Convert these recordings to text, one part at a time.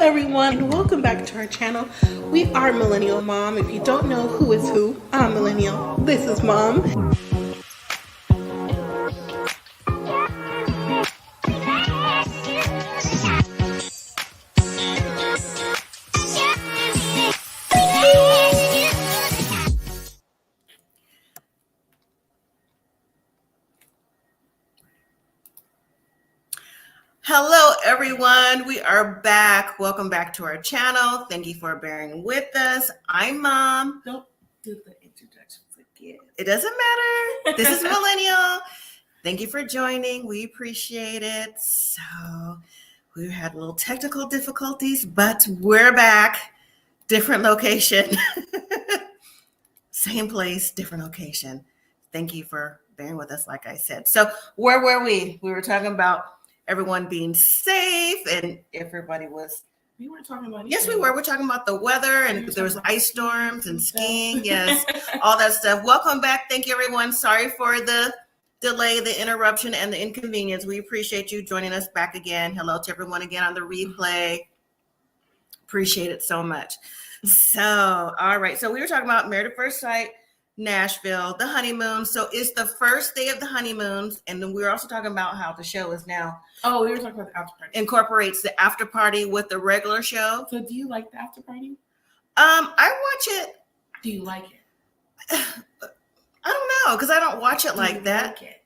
everyone, welcome back to our channel. We are Millennial Mom. If you don't know who is who, I'm Millennial. This is Mom. Hello, everyone. We are back. Welcome back to our channel. Thank you for bearing with us. I'm Mom. Don't do the introductions again. It doesn't matter. This is Millennial. Thank you for joining. We appreciate it. So we had a little technical difficulties, but we're back. Different location. Same place, different location. Thank you for bearing with us, like I said. So where were we? We were talking about everyone being safe and everybody was. We weren't talking about Yes, we were. We're talking about the weather and there was ice storms and skiing. Yes, all that stuff. Welcome back. Thank you, everyone. Sorry for the delay, the interruption, and the inconvenience. We appreciate you joining us back again. Hello to everyone again on the replay. Appreciate it so much. So, all right. So we were talking about Married at First Sight, Nashville, the honeymoon. So it's the first day of the honeymoons. And then we were also talking about how the show is now. Oh, we were talking about the after party. Incorporates the after party with the regular show. So do you like the after party? I watch it. Do you like it? I don't know, because I don't watch it like that. Like it?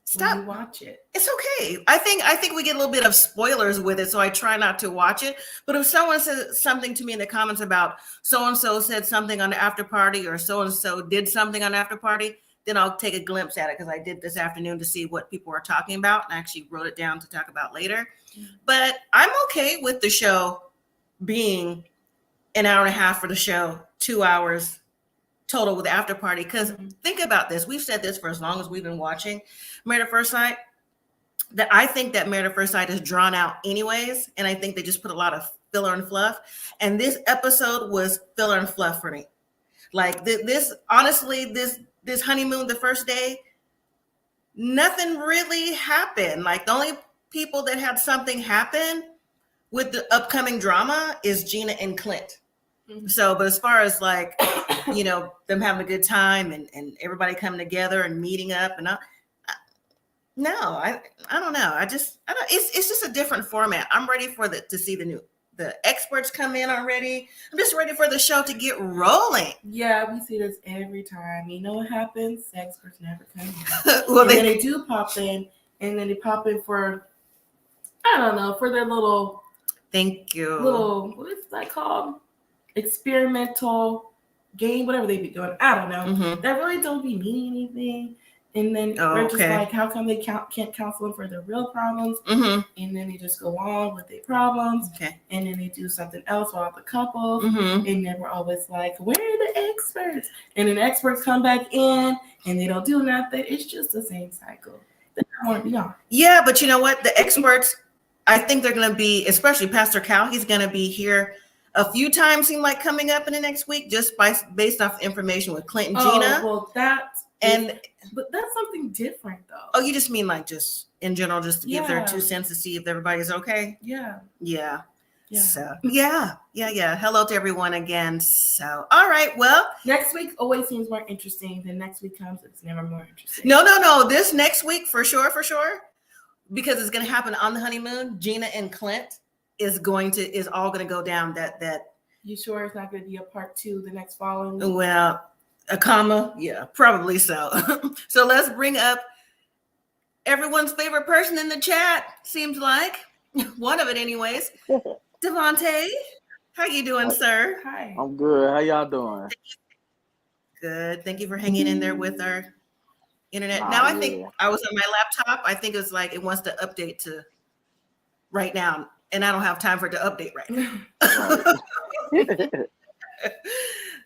Stop. When you watch it. It's okay. I think we get a little bit of spoilers with it, so I try not to watch it. But if someone says something to me in the comments about so-and-so said something on the after party or so-and-so did something on the after party, then I'll take a glimpse at it, because I did this afternoon to see what people were talking about and I actually wrote it down to talk about later. But I'm okay with the show being an hour and a half for the show, 2 hours total with the after party. Because think about this. We've said this for as long as we've been watching Married at First Sight, that I think that Married at First Sight is drawn out anyways. And I think they just put a lot of filler and fluff. And this episode was filler and fluff for me. Like this, honestly, this honeymoon, the first day, nothing really happened. Like the only people that had something happen with the upcoming drama is Gina and Clint. So, but as far as like, you know, them having a good time and everybody coming together and meeting up and all, no, I don't know. I don't. It's just a different format. I'm ready for to see the experts come in already. I'm just ready for the show to get rolling. Yeah, we see this every time. You know what happens? Experts never come in. Well, then they do pop in, and then they pop in for, I don't know, for their little. Thank you. Little, what is that called? Experimental game, whatever they be doing. I don't know. That really don't be meaning anything. And then we're just like, how come they can't counsel them for their real problems? And then they just go on with their problems. And then they do something else while the couples. And then we're always like, where are the experts? And then experts come back in and they don't do nothing. It's just the same cycle that I want to be on. Yeah, but you know what? The experts, I think they're going to be, especially Pastor Cal, he's going to be here a few times, seem like coming up in the next week, just based off information with Clint and Gina. Well, but that's something different, though. Oh, you just mean like just in general, just to give their 2 cents to see if everybody's okay? Yeah. So yeah. Hello to everyone again. So all right, well, next week always seems more interesting. Then next week comes, it's never more interesting. No. This next week for sure, because it's going to happen on the honeymoon. Gina and Clint is all going to go down. That you sure it's not going to be a part 2 the next following week? Well, a comma, yeah, probably so. So let's bring up everyone's favorite person in the chat. Seems like one of it, anyways. Devontae, how you doing, sir? Hi. I'm good. How y'all doing? Good. Thank you for hanging in there with our internet. Now I think I was on my laptop. I think it's like it wants to update to right now, and I don't have time for it to update right now.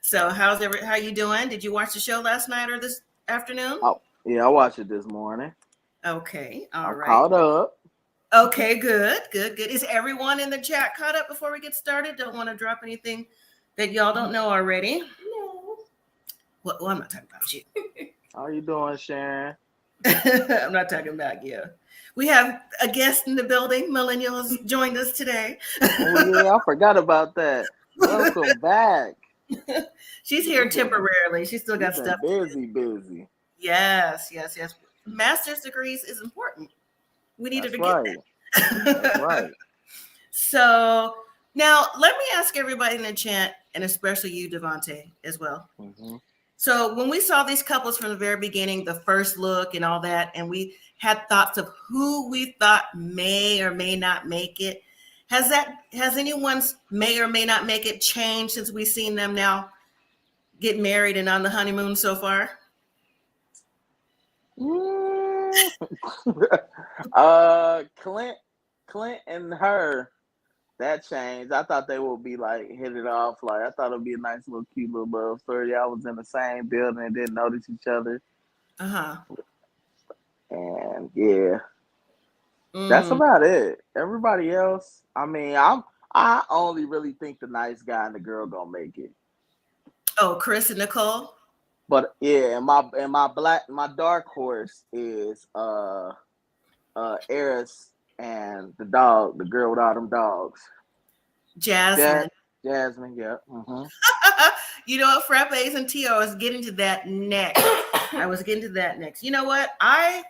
So how you doing? Did you watch the show last night or this afternoon? Oh, yeah, I watched it this morning. Okay, all right. Caught up. Okay, good. Is everyone in the chat caught up before we get started? Don't want to drop anything that y'all don't know already. No. Well, I'm not talking about you. How you doing, Sharon? I'm not talking about you. We have a guest in the building. Millennial has joined us today. Oh yeah, I forgot about that. Welcome back. She's here temporarily. She still got stuff. Busy. Yes. Master's degrees is important. We need her to get that. That's right. So now let me ask everybody in the chat, and especially you, Devontae, as well. Mm-hmm. So when we saw these couples from the very beginning, the first look and all that, and we had thoughts of who we thought may or may not make it, has anyone's may or may not make it changed since we've seen them now get married and on the honeymoon so far? Clint and her, that changed. I thought they would be like hit it off. Like I thought it'd be a nice little cute little love story. Y'all was in the same building and didn't notice each other. And yeah. That's about it. Everybody else, I mean, I only really think the nice guy and the girl gonna make it. Oh, Chris and Nicole. But yeah, and my dark horse is Eris and the girl with all them dogs. Jasmine, yeah. Mm-hmm. You know what, Frappes and Tio, I was getting to that next. You know what? I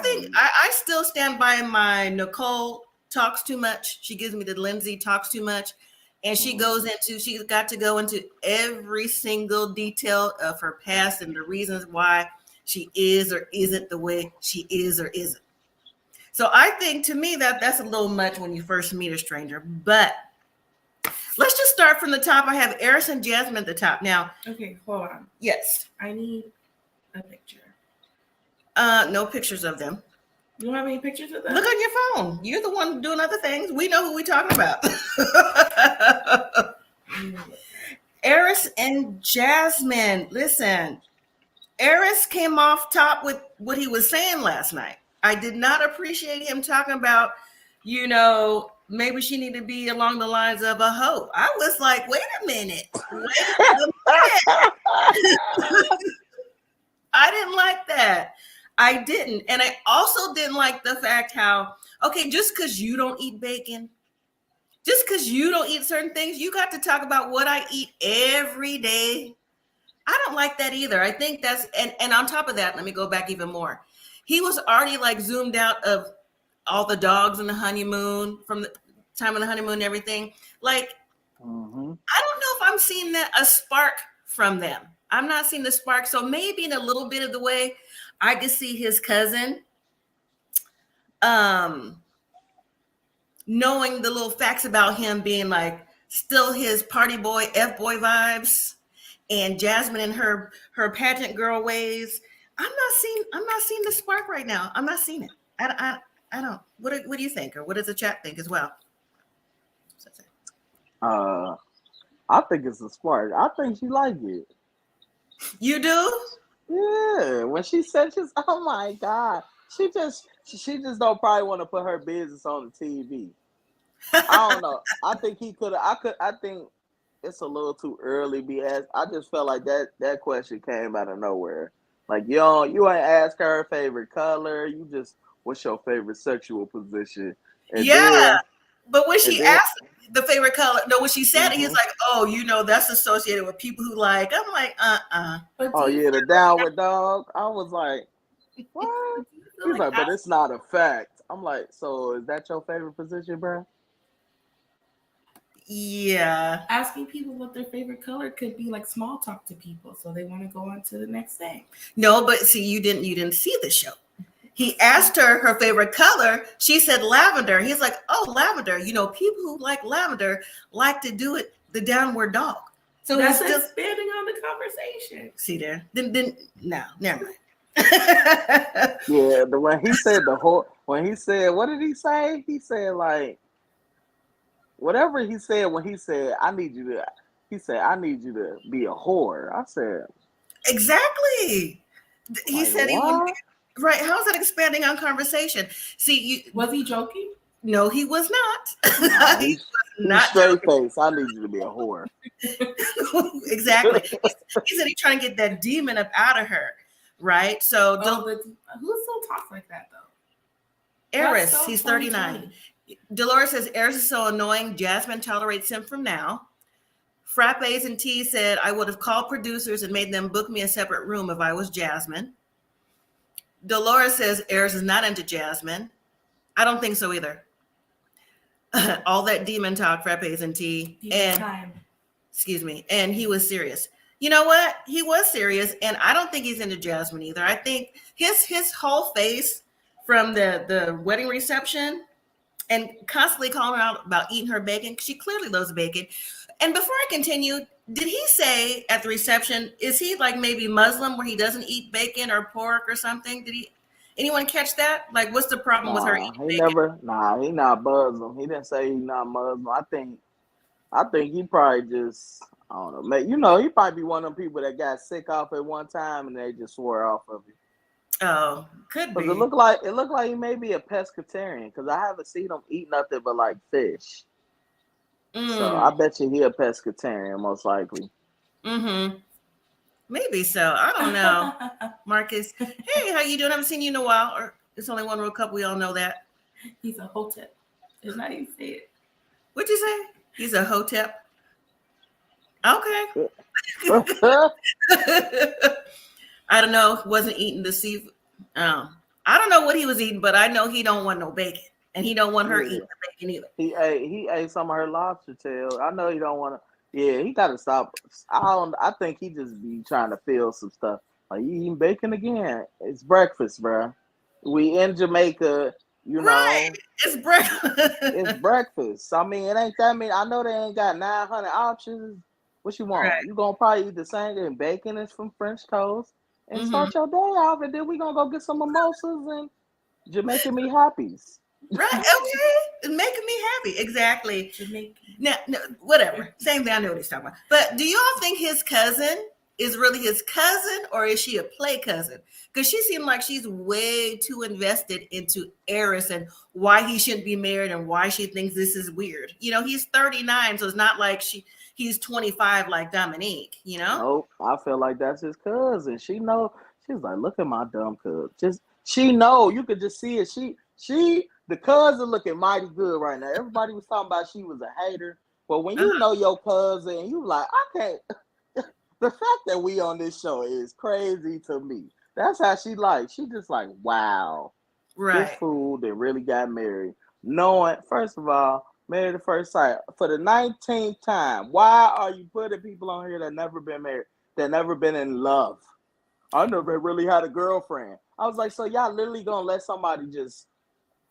think I still stand by my Nicole talks too much. She gives me the Lindsay talks too much. And she's got to go into every single detail of her past and the reasons why she is or isn't the way she is or isn't. So I think to me that's a little much when you first meet a stranger. But let's just start from the top. I have Eris and Jasmine at the top. Now, okay, hold on. Yes. I need a picture. No pictures of them. You don't have any pictures of them? Look on your phone. You're the one doing other things. We know who we're talking about. Eris and Jasmine. Listen, Eris came off top with what he was saying last night. I did not appreciate him talking about, maybe she need to be along the lines of a hoe. I was like, wait a minute. I didn't like that. I didn't. And I also didn't like the fact how, okay, just because you don't eat bacon, just because you don't eat certain things, you got to talk about what I eat every day. I don't like that either. I think that's, and on top of that, let me go back even more. He was already like zoomed out of all the dogs in the honeymoon, from the time of the honeymoon and everything. Like, I don't know if I'm seeing a spark from them. I'm not seeing the spark. So maybe in a little bit of the way, I could see his cousin knowing the little facts about him being like still his party boy, F-boy vibes, and Jasmine and her pageant girl ways. I'm not seeing the spark right now. I'm not seeing it. I don't. What do you think? Or what does the chat think as well? I think it's a spark. I think she likes it. You do? Yeah, when she said, oh my God, she just don't probably want to put her business on the TV. I don't know. I think I think it's a little too early. I just felt like that question came out of nowhere. Like you ain't ask her favorite color. You just, what's your favorite sexual position? And but when she asked the favorite color, no, when she said it, he's like, oh, that's associated with people who like. I'm like, Oh yeah, the downward dog. I was like, what? He's like, but it's not a fact. I'm like, so is that your favorite position, bro? Yeah. Asking people what their favorite color could be like small talk to people, so they want to go on to the next thing. No, but see, you didn't see the show. He asked her favorite color. She said lavender. He's like, oh, lavender. People who like lavender like to do it the downward dog. So that's still expanding on the conversation. See there? Then no, never mind. Yeah, when he said when he said, what did he say? He said like, whatever he said when he said, I need you to be a whore. I said, exactly. He like, said, what? He wouldn't. Right. How's that expanding on conversation? See, was he joking? No, he was not. He was not straight face. I need you to be a whore. Exactly. He said he's trying to get that demon up out of her. right? So who still talks like that though? Eris, So he's 39. Dolores says Eris is so annoying. Jasmine tolerates him from now. Frappes and T said, I would have called producers and made them book me a separate room if I was Jasmine. Dolores says Eris is not into Jasmine. I don't think so either. All that demon talk, Frappes and T. Excuse me. And he was serious. You know what? He was serious. And I don't think he's into Jasmine either. I think his whole face from the wedding reception and constantly calling her out about eating her bacon, because she clearly loves bacon. And before I continue, did he say at the reception, is he like maybe Muslim where he doesn't eat bacon or pork or something? Anyone catch that? Like, what's the problem with her eating bacon? He not Muslim. He didn't say he's not Muslim. I think he probably just, I don't know, you know, he probably be one of them people that got sick off at one time and they just swore off of it. Oh, could be. It looked like he may be a pescatarian, because I haven't seen him eat nothing but like fish. So I bet you he a pescatarian, most likely. Mm-hmm. Maybe so. I don't know. Marcus, hey, how you doing? I haven't seen you in a while. Or it's only one World Cup. We all know that. He's a hotep. It's not even say it. What'd you say? He's a hotep. Okay. I don't know. Wasn't eating the seafood. I don't know what he was eating, but I know he don't want no bacon, and he don't want her eating the bacon either. He ate some of her lobster tail. I know he don't want to. Yeah, he got to stop. I think he just be trying to feel some stuff. Like, you eating bacon again? It's breakfast, bro. We in Jamaica, you know. Right. It's breakfast. It's breakfast. I mean, it ain't that many. I know they ain't got 900 options. What you want? Right. You gonna probably eat the same thing. Bacon is from French toast. And start your day off, and then we gonna go get some mimosas and Jamaican me happies. Right, okay. It's making me happy. Exactly. Now, no, whatever. Same thing, I know what he's talking about. But do you all think his cousin is really his cousin, or is she a play cousin? Because she seemed like she's way too invested into Eris and why he shouldn't be married and why she thinks this is weird. You know, he's 39, so it's not like he's 25 like Dominique, you know? Nope, I feel like that's his cousin. She know. She's like, look at my dumb cousin. She know. You could just see it. The cousin looking mighty good right now. Everybody was talking about she was a hater. But when you know your cousin, you like, I can't. The fact that we on this show is crazy to me. That's how she like. She just like, wow. Right. This fool that really got married. Knowing, first of all, married at first sight. For the 19th time, why are you putting people on here that never been married, that never been in love? I never really had a girlfriend. I was like, so y'all literally gonna let somebody just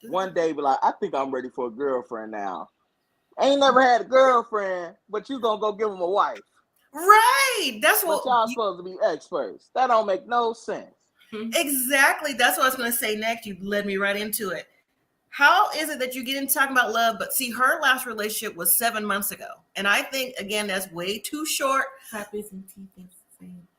one day be like, I think I'm ready for a girlfriend now. Ain't never had a girlfriend, but you gonna go give him a wife. Right. That's what y'all supposed to be experts. That don't make no sense. Exactly. That's what I was going to say next. You led me right into it. How is it that you get into talking about love, but see, her last relationship was 7 months ago, and I think again that's way too short.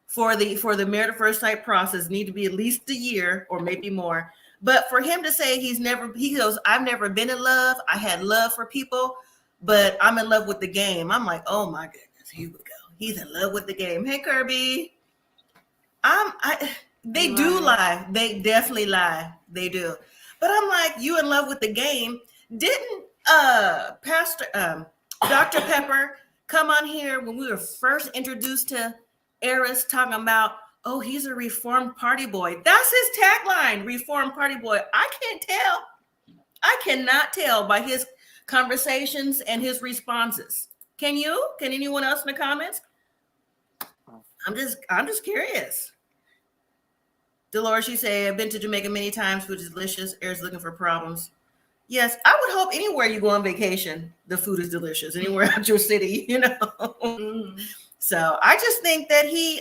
For the married at first sight process, need to be at least a year or maybe more. But for him to say he goes, I've never been in love. I had love for people, but I'm in love with the game. I'm like, oh my goodness, here we go. He's in love with the game. Hey, Kirby. They do lie. They definitely lie. They do. But I'm like, you in love with the game. Didn't Pastor Dr. Pepper come on here when we were first introduced to Eris talking about, oh, he's a reformed party boy. That's his tagline, reformed party boy. I can't tell. I cannot tell by his conversations and his responses. Can you? Can anyone else in the comments? I'm just curious. Dolores, you say, I've been to Jamaica many times. Food is delicious. Eric's looking for problems. Yes, I would hope anywhere you go on vacation, the food is delicious. Anywhere out your city, you know. So I just think that he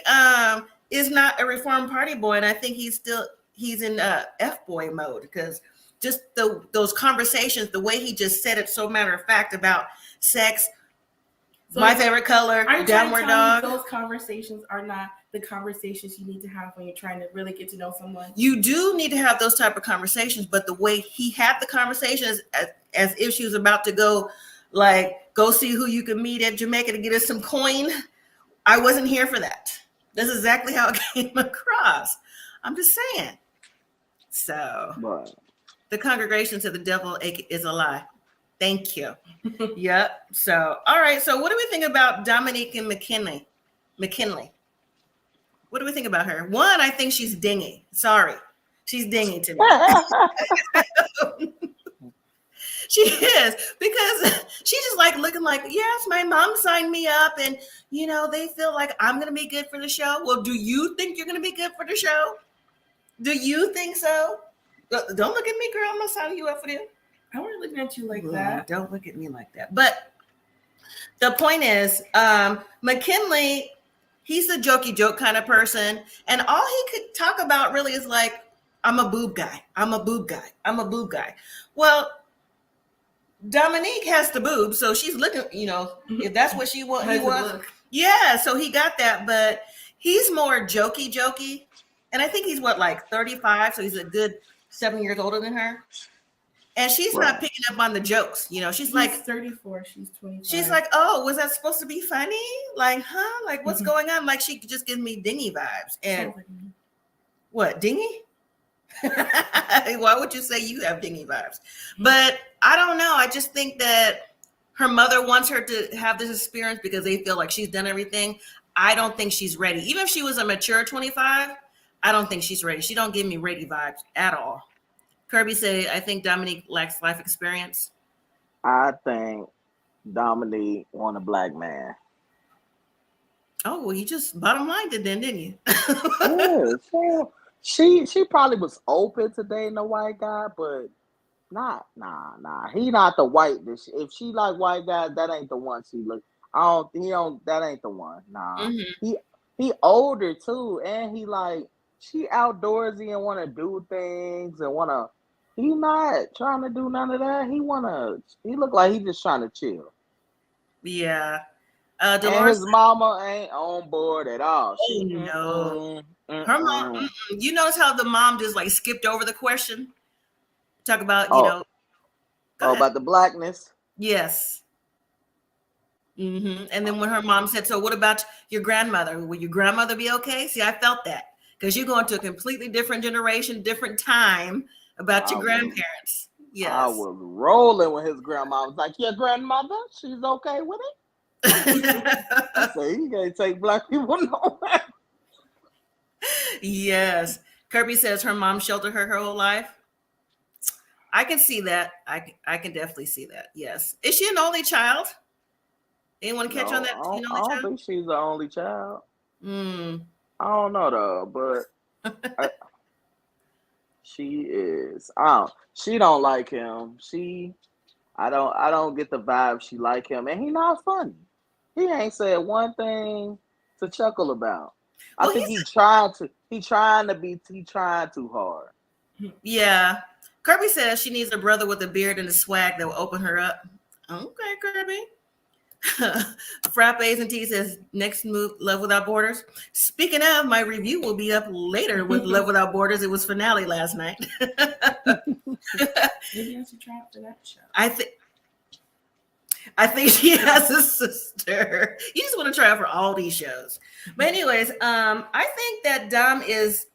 is not a reformed party boy, and I think he's in F-boy mode, because just those conversations, the way he just said it so matter of fact about sex, so my favorite color, downward dog. Those conversations are not the conversations you need to have when you're trying to really get to know someone. You do need to have those type of conversations, but the way he had the conversations as if she was about to go see who you can meet at Jamaica to get us some coin. I wasn't here for that. That's exactly how it came across. I'm just saying. So Right. the congregation to the devil is a lie. Thank you. Yep. So, all right. So what do we think about Dominique and McKinley? What do we think about her? One, I think she's dingy. Sorry. She's dingy to me. She is, because she's just like looking like, yes, my mom signed me up and, you know, they feel like I'm going to be good for the show. Well, do you think you're going to be good for the show? Do you think so? Don't look at me, girl. I'm not signing you up for this. I wasn't looking at you like that. Don't look at me like that. But the point is, McKinley, he's a jokey joke kind of person. And all he could talk about really is like, I'm a boob guy. I'm a boob guy. I'm a boob guy. Well, Dominique has the boob, so she's looking, you know, if that's what he was. Yeah, so he got that, but he's more jokey. And I think he's like 35, so he's a good 7 years older than her. And she's not picking up on the jokes, you know. She's like 34, she's 25. She's like, oh, was that supposed to be funny? Like, huh? Like, what's going on? Like, she just gives me dingy vibes. And what, dingy? Why would you say you have dingy vibes? But I don't know. I just think that her mother wants her to have this experience because they feel like she's done everything. I don't think she's ready. Even if she was a mature 25, I don't think she's ready. She don't give me ready vibes at all. Kirby said, I think Dominique lacks life experience. I think Dominique want a black man. Oh, well, you just bottom lined it then, didn't you? Yeah, so she probably was open to dating a white guy, but nah. He not the white. If she like white guys, that ain't the one she look. That ain't the one. Nah. Mm-hmm. He older too, and he like she outdoorsy and want to do things and want to. He not trying to do none of that. He look like he just trying to chill. Yeah. And his mama ain't on board at all. No. Her mom, you notice how the mom just like skipped over the question? Talk about, you know. About the blackness? Yes. Mm-hmm. And then when her mom said, so what about your grandmother? Will your grandmother be okay? See, I felt that because you're going to a completely different generation, different time about your grandparents. Yes. I was rolling when his grandma was like, your grandmother, she's okay with it? I say, you can't take black people nowhere. Yes. Kirby says her mom sheltered her whole life. I can see that. I can definitely see that. Yes. Is she an only child? Anyone catch on that? I don't think she's the only child. I don't know though, but she is. She don't like him. I don't get the vibe she like him, and he not funny. He ain't said one thing to chuckle about. I think he trying too hard. Yeah. Kirby says she needs a brother with a beard and a swag that will open her up. Okay, Kirby. Frappes and T says next move, Love Without Borders. Speaking of, my review will be up later with Love Without Borders. It was finale last night. Maybe I should try out for that show. I think she has a sister. You just want to try out for all these shows. But anyways, I think that Dom is,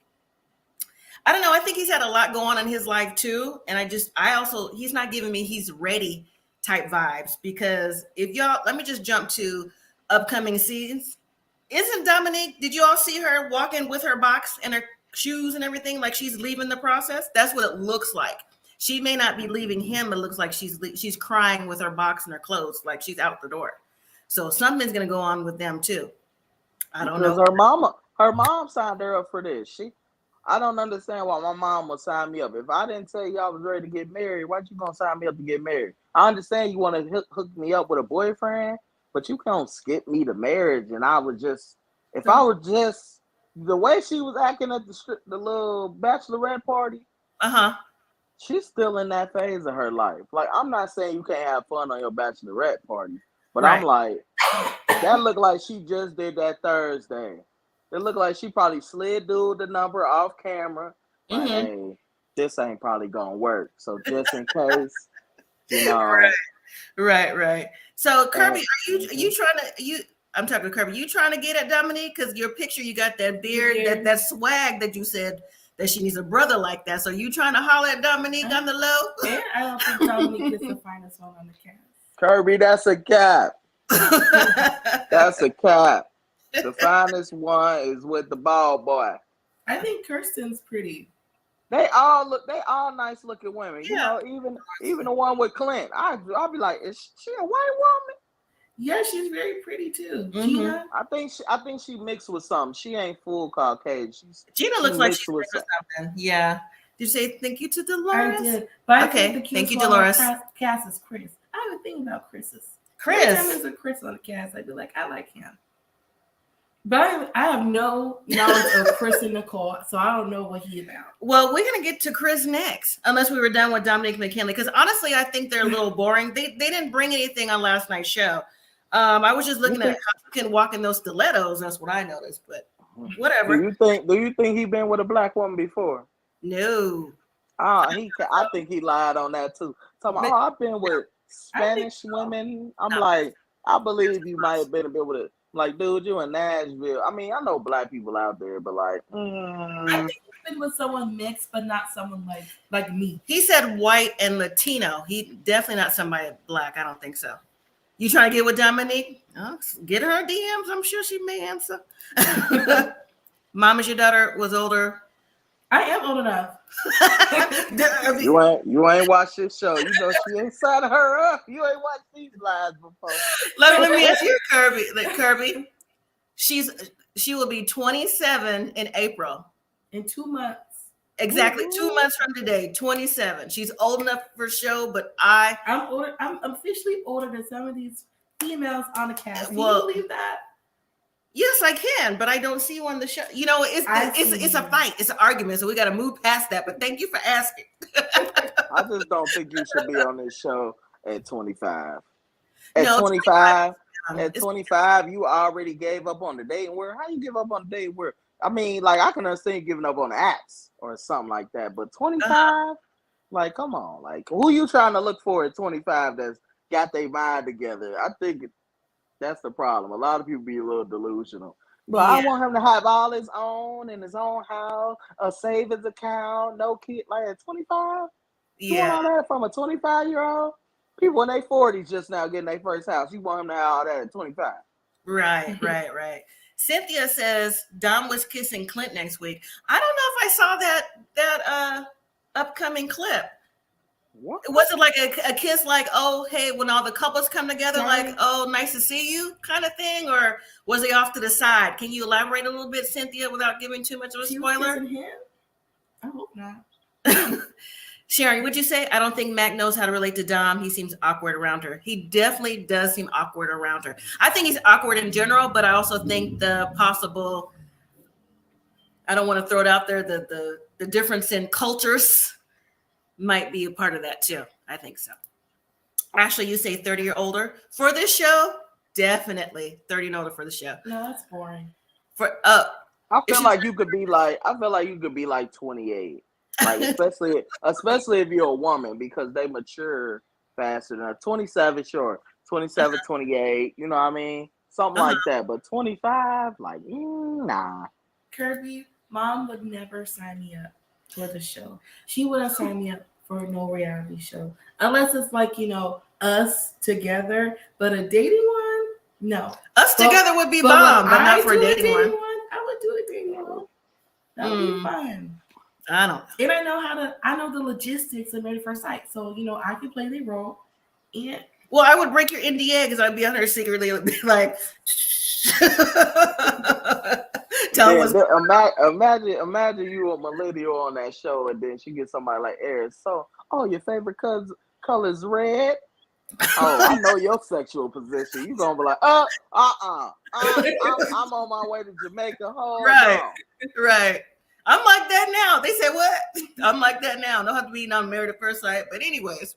I don't know. I think he's had a lot going on in his life too. And he's not giving me he's ready type vibes, because let me just jump to upcoming seasons. Isn't Dominique, did you all see her walking with her box and her shoes and everything like she's leaving the process? That's what it looks like. She may not be leaving him, but it looks like she's crying with her box and her clothes like she's out the door. So something's going to go on with them too. I don't know. Her mom signed her up for this. I don't understand why my mom would sign me up. If I didn't tell you I was ready to get married, why you gonna sign me up to get married? I understand you want to hook me up with a boyfriend, but you can't skip me to marriage. And I was just, the way she was acting at the little bachelorette party, she's still in that phase of her life. Like, I'm not saying you can't have fun on your bachelorette party, but right. I'm like, that looked like she just did that Thursday. It looked like she probably slid dude the number off camera. Like, hey, this ain't probably gonna work. So just in case, you know. Right. So Kirby, are you trying to I'm talking to Kirby. You trying to get at Dominique? Because your picture, you got that beard, that swag that you said that she needs a brother like that. So you trying to holler at Dominique on the low? Yeah, I don't think Dominique is the finest one on the cast. Kirby, that's a cap. That's a cap. The finest one is with the bald boy. I think Kirsten's pretty. They all nice looking women. Yeah. You know, even the one with Clint. I'll be like, is she a white woman? Yeah, she's very pretty too. Mm-hmm. Gina. I think she mixed with something. She ain't full Caucasian. Gina looks like she's mixed with something. Yeah. Did you say thank you to Dolores? I did. But okay. I think the thank you, Dolores. Cast is Chris. I have a thing about Chris's. Chris. Every time there's a Chris on the cast, I'd be like, I like him. But I have no knowledge of Chris and Nicole, so I don't know what he's about. Well, we're going to get to Chris next, unless we were done with Dominique McKinley, because honestly, I think they're a little boring. They didn't bring anything on last night's show. I was just looking at how you can walk in those stilettos. That's what I noticed, but whatever. Do you think he been with a black woman before? No. I think he lied on that too. I've been with Spanish women. I'm like, I believe you might have been a bit with it. Like, dude, you in Nashville. I mean, I know black people out there, but like, I think he's been with someone mixed, but not someone like me. He said white and Latino. He definitely not somebody black. I don't think so. You trying to get with Dominique? Oh, get her DMs. I'm sure she may answer. Mom, is your daughter was older? I am old enough. You ain't watched this show. You know she ain't signed her up. You ain't watched these lives before. Let me ask you, Kirby. Kirby, she will be 27 in April. In 2 months. Exactly. 2 months from today, 27. She's old enough for show, but I'm older. I'm officially older than some of these females on the cast. Can you believe that? Yes, I can, but I don't see you on the show. You know, it's a fight. It's an argument, so we got to move past that. But thank you for asking. I just don't think you should be on this show at 25. At 25, you already gave up on the dating world. How you give up on the dating world? I mean, like, I can understand giving up on the apps or something like that, but 25, like, come on, like, who you trying to look for at 25 that's got their mind together? I think that's the problem. A lot of people be a little delusional. But I want him to have all his own in his own house, a savings account, no kid. Like at 25, you want all that from a 25-year-old? People in their 40s just now getting their first house. You want him to have all that at 25? Right. Cynthia says Dom was kissing Clint next week. I don't know if I saw that upcoming clip. What? Was it like a kiss, like, oh, hey, when all the couples come together, like, oh, nice to see you kind of thing? Or was he off to the side? Can you elaborate a little bit, Cynthia, without giving too much of a spoiler? Him? I hope not. Sharon, would you say? I don't think Mac knows how to relate to Dom. He seems awkward around her. He definitely does seem awkward around her. I think he's awkward in general, but I also think the possible, I don't want to throw it out there, the difference in cultures might be a part of that too. I think so. Ashley, you say 30 or older for this show? Definitely 30 and older for the show. No, that's boring. I feel like you could be like 28. Like especially if you're a woman, because they mature faster than 27, sure. 27, 28, you know what I mean? Something like that. But 25, like, nah. Kirby, Mom would never sign me up for the show. She wouldn't sign me up for no reality show unless it's like, you know, us together. But a dating one, no. Us together would be bomb, but not for a dating one. I would do a dating one. That would be fun. I don't know. And I know the logistics of Married at First Sight, so you know I can play the role. And well, I would break your NDA because I'd be on her secretly. It would be like. Imagine you a millennial on that show, and then she gets somebody like Eric. So, your favorite color is red. Oh, I know your sexual position. You gonna be like, I'm on my way to Jamaica. Hold on. Right. I'm like that now. They say what? I'm like that now. Don't have to be on Married at First Sight. But anyways.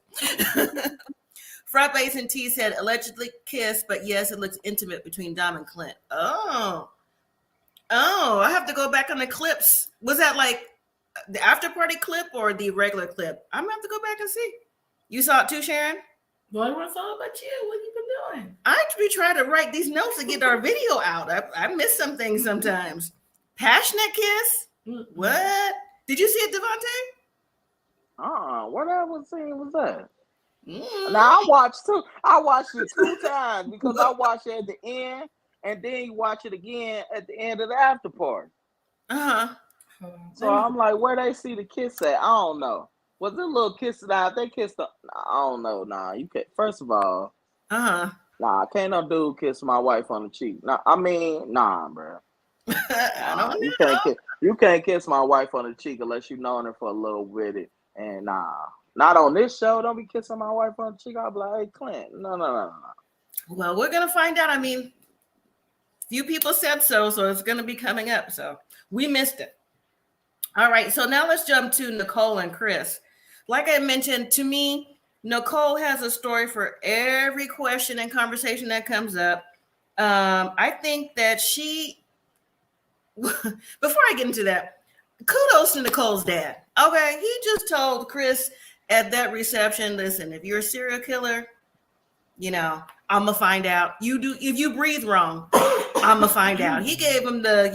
Frappes and T said allegedly kissed, but yes, it looks intimate between Dom and Clint. Oh, I have to go back on the clips. Was that like the after party clip or the regular clip? I'm gonna have to go back and see. You saw it too, Sharon? Boy, what's all about you? What you been doing? I be trying to write these notes to get our video out. I miss some things sometimes. Passionate kiss? What? Did you see it, Devontae? Whatever scene was that? Now I watched it 2 times because I watched it at the end, and then you watch it again at the end of the after party. So I'm like, where they see the kiss at? I don't know. Was it a little kiss that they kissed? I don't know. Nah, you can't. First of all, nah, can't no dude kiss my wife on the cheek. Nah, bro. You can't kiss my wife on the cheek unless you've known her for a little bit. And not on this show. Don't be kissing my wife on the cheek. I'll be like, hey, Clint, no. Well, we're gonna find out. I mean, few people said so it's gonna be coming up. So we missed it. All right, so now let's jump to Nicole and Chris. Like I mentioned, to me, Nicole has a story for every question and conversation that comes up. I think that before I get into that, kudos to Nicole's dad. Okay, he just told Chris at that reception, listen, if you're a serial killer, I'm gonna find out. If you breathe wrong, I'm gonna find out. He gave him the,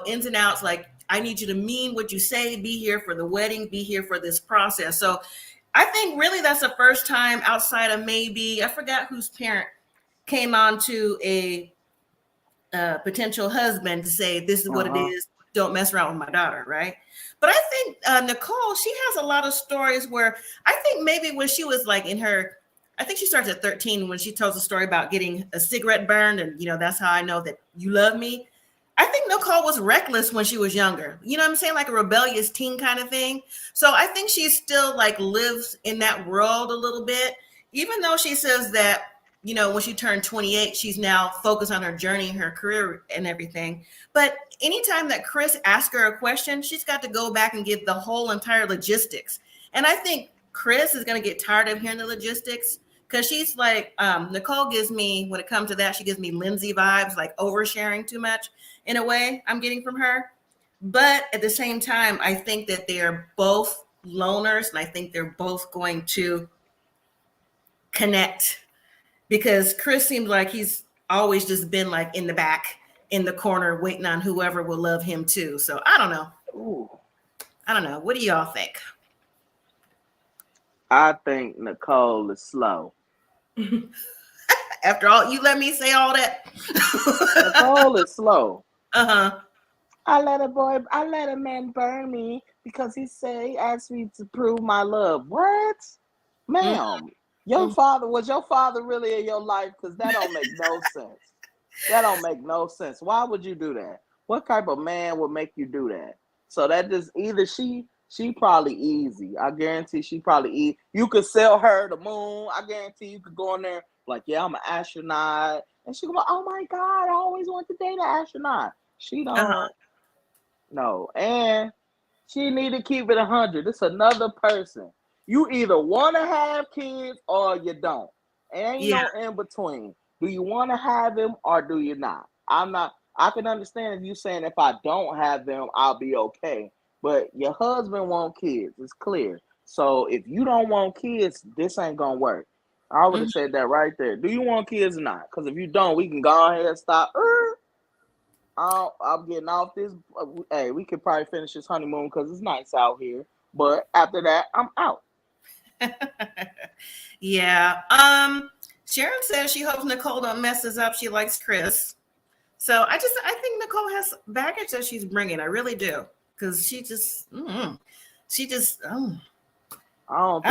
ins and outs, like, I need you to mean what you say, be here for the wedding, be here for this process. So I think really that's the first time outside of maybe, I forgot whose parent came on to a potential husband to say, this is what it is. Don't mess around with my daughter, right? But I think Nicole, she has a lot of stories where I think maybe when she was like I think she starts at 13 when she tells a story about getting a cigarette burned. And, that's how I know that you love me. I think Nicole was reckless when she was younger. You know what I'm saying? Like a rebellious teen kind of thing. So I think she still like lives in that world a little bit, even though she says that, when she turned 28, she's now focused on her journey, her career and everything. But anytime that Chris asks her a question, she's got to go back and give the whole entire logistics. And I think Chris is going to get tired of hearing the logistics because she's like, Nicole gives me, when it comes to that, she gives me Lindsay vibes, like oversharing too much in a way I'm getting from her. But at the same time, I think that they're both loners and I think they're both going to connect because Chris seems like he's always just been like in the back, in the corner, waiting on whoever will love him too. So I don't know. Ooh. I don't know. What do y'all think? I think Nicole is slow. After all, you let me say all that. Nicole is slow. I let a man burn me because he asked me to prove my love. What? Ma'am, your father really in your life? Because that don't make no sense. That don't make no sense. Why would you do that? What type of man would make you do that? So that just either she probably easy. I guarantee she probably easy. You could sell her the moon. I guarantee you could go in there like, yeah, I'm an astronaut. And she go, oh my God, I always want to date an astronaut. She don't. No. And she need to keep it 100. It's another person. You either want to have kids or you don't. Ain't no in between. Do you want to have them or do you not? I can understand if you saying if I don't have them, I'll be okay. But your husband want kids. It's clear. So if you don't want kids, this ain't going to work. I would have said that right there. Do you want kids or not? Because if you don't, we can go ahead and stop. I'm getting off this. Hey, we could probably finish this honeymoon because it's nice out here. But after that, I'm out. Yeah. Sharon says she hopes Nicole don't mess us up. She likes Chris. So I think Nicole has baggage that she's bringing. I really do. Because I don't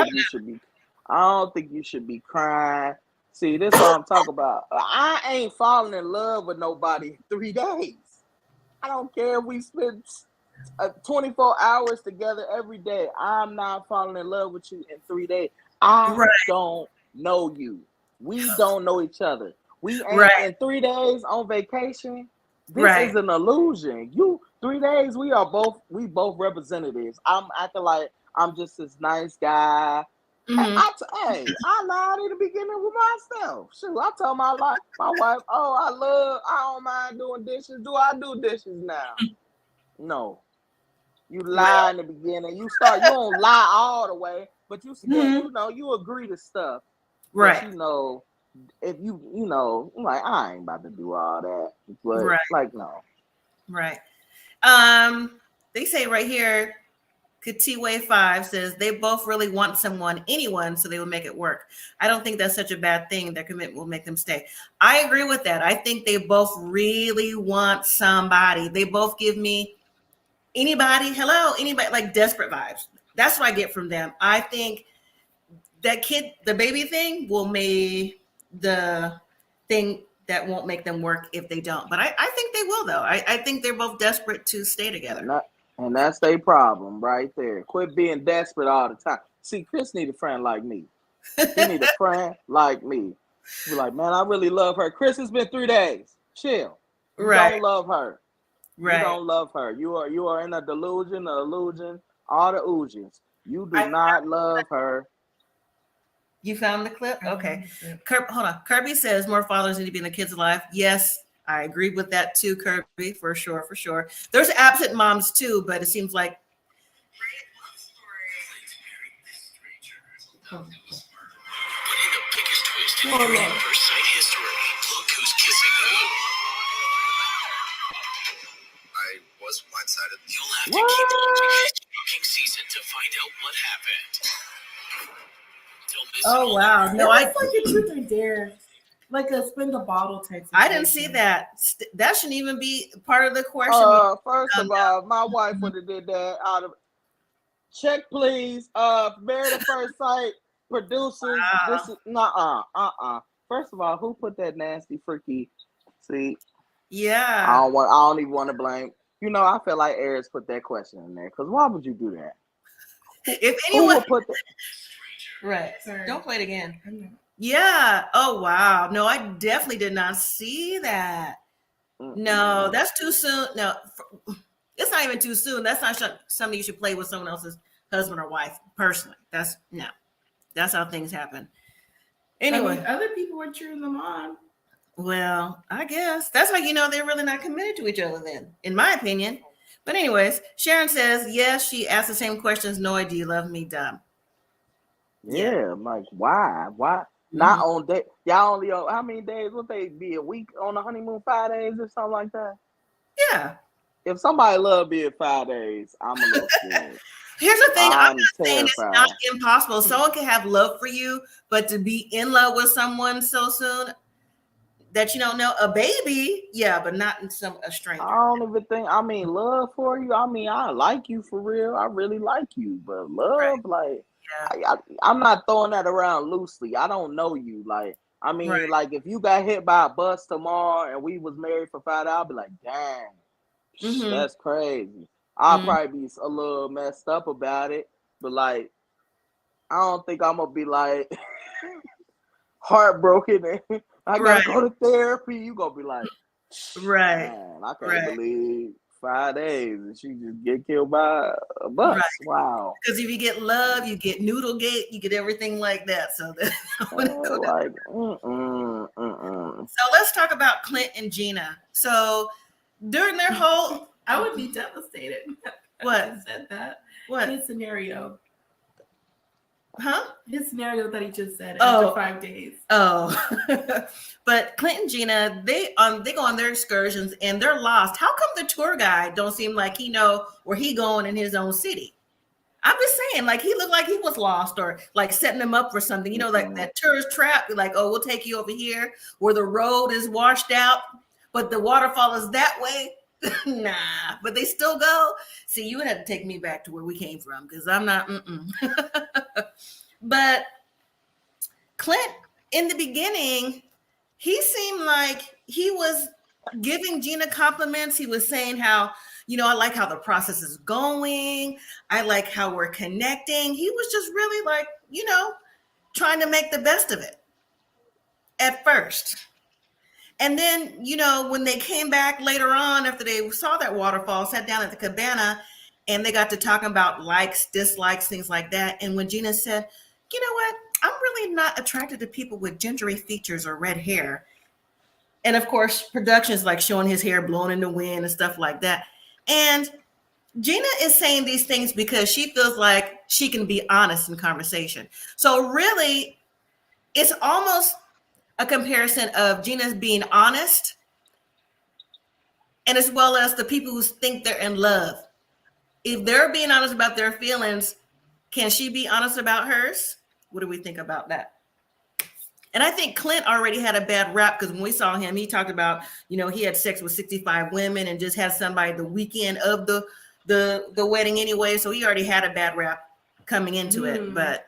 think you should be crying. See, this is what I'm talking about. I ain't falling in love with nobody in 3 days. I don't care if we spend 24 hours together every day. I'm not falling in love with you in 3 days. I don't know you. We don't know each other. We ain't in 3 days on vacation. This is an illusion. 3 days, we both representatives. I'm acting like I'm just this nice guy. I lied in the beginning with myself. Shoot, I told my wife, I don't mind doing dishes. Do I do dishes now? No. You lie in the beginning. You don't lie all the way, but you you agree to stuff. Right. But, you know, if you know, like, I ain't about to do all that. But, Right. like, no. Right. They say right here, Katiway 5 says they both really want anyone, so they will make it work. I don't think that's such a bad thing. Their commitment will make them stay. I agree with that. I think they both really want somebody. They both give me anybody, like desperate vibes. That's what I get from them. I think that the baby thing will make the thing that won't make them work if they don't. But I think they will, though. I think they're both desperate to stay together. And that's their problem right there. Quit being desperate all the time. See, Chris need a friend like me. He need a friend like me. Be like, man, I really love her. Chris, it's been 3 days. Chill. You don't love her. Right. You don't love her. You are in a delusion, all the oojins. You do not love her. You found the clip? Okay. Hold on. Kirby says more fathers need to be in the kids' life. Yes, I agree with that too, Kirby, for sure, for sure. There's absent moms too, but it seems like Putting the biggest twist in first sight history. Look who's kissing who. I was blindsided. You'll have to keep watching this shocking season to find out what happened. Oh wow! No, it's like a truth or dare, like a spin the bottle type. I didn't see that. That shouldn't even be part of the question. First of all, my wife would have did that out of check, please. Married at First Sight producers. This is First of all, who put that nasty freaky? See, yeah, I don't even want to blame. You know, I feel like Aries put that question in there because why would you do that? If anyone would put that. Right. Sorry. Don't play it again. Yeah. Oh, wow. No, I definitely did not see that. No, that's too soon. No, it's not even too soon. That's not something you should play with someone else's husband or wife. Personally, that's how things happen. Anyway, other people were cheering them on. Well, I guess that's how you know they're really not committed to each other then, in my opinion. But anyways, Sharon says, yes, she asked the same questions. No, do you love me? Dumb. Yeah, I'm like, why? Not on day. Y'all only on how many days? Would they be a week on the honeymoon? 5 days or something like that? Yeah. If somebody love being 5 days, I'm a little scared. Here's the thing. I'm not saying terrified. It's not impossible. Someone can have love for you, but to be in love with someone so soon that you don't know, a baby, yeah, but not in a stranger. I don't even think. I mean, love for you. I mean, I like you for real. I really like you, but love, like. Yeah. I'm not throwing that around loosely. I don't know you. Like, I mean, like if you got hit by a bus tomorrow and we was married for 5 hours, I'd be like, dang, that's crazy. I'll probably be a little messed up about it, but like, I don't think I'm gonna be like heartbroken and I gotta go to therapy. You gonna be like, man, I can't believe 5 days and she just get killed by a bus. Wow. Because if you get love, you get Noodlegate, you get everything like that. So So let's talk about Clint and Gina. So during their whole, I would be devastated. What? I said that. What? His scenario. Huh? His scenario that he just said after 5 days. Oh. But Clint and Gina, they go on their excursions and they're lost. How come the tour guide don't seem like he know where he going in his own city? I'm just saying, like he looked like he was lost or like setting them up for something, you know, like that tourist trap, like, oh, we'll take you over here where the road is washed out, but the waterfall is that way. Nah, but they still go. See, you would have to take me back to where we came from because I'm not. But Clint, in the beginning, he seemed like he was giving Gina compliments. He was saying how, you know, I like how the process is going. I like how we're connecting. He was just really like, you know, trying to make the best of it at first. And then, you know, when they came back later on, after they saw that waterfall, sat down at the cabana, and they got to talking about likes, dislikes, things like that. And when Gina said, you know what, I'm really not attracted to people with gingery features or red hair. And of course, production's like showing his hair blowing in the wind and stuff like that. And Gina is saying these things because she feels like she can be honest in conversation. So really, it's almost a comparison of Gina's being honest, and as well as the people who think they're in love. If they're being honest about their feelings, can she be honest about hers? What do we think about that? And I think Clint already had a bad rap because when we saw him, he talked about, he had sex with 65 women and just had somebody the weekend of the wedding anyway. So he already had a bad rap coming into it. But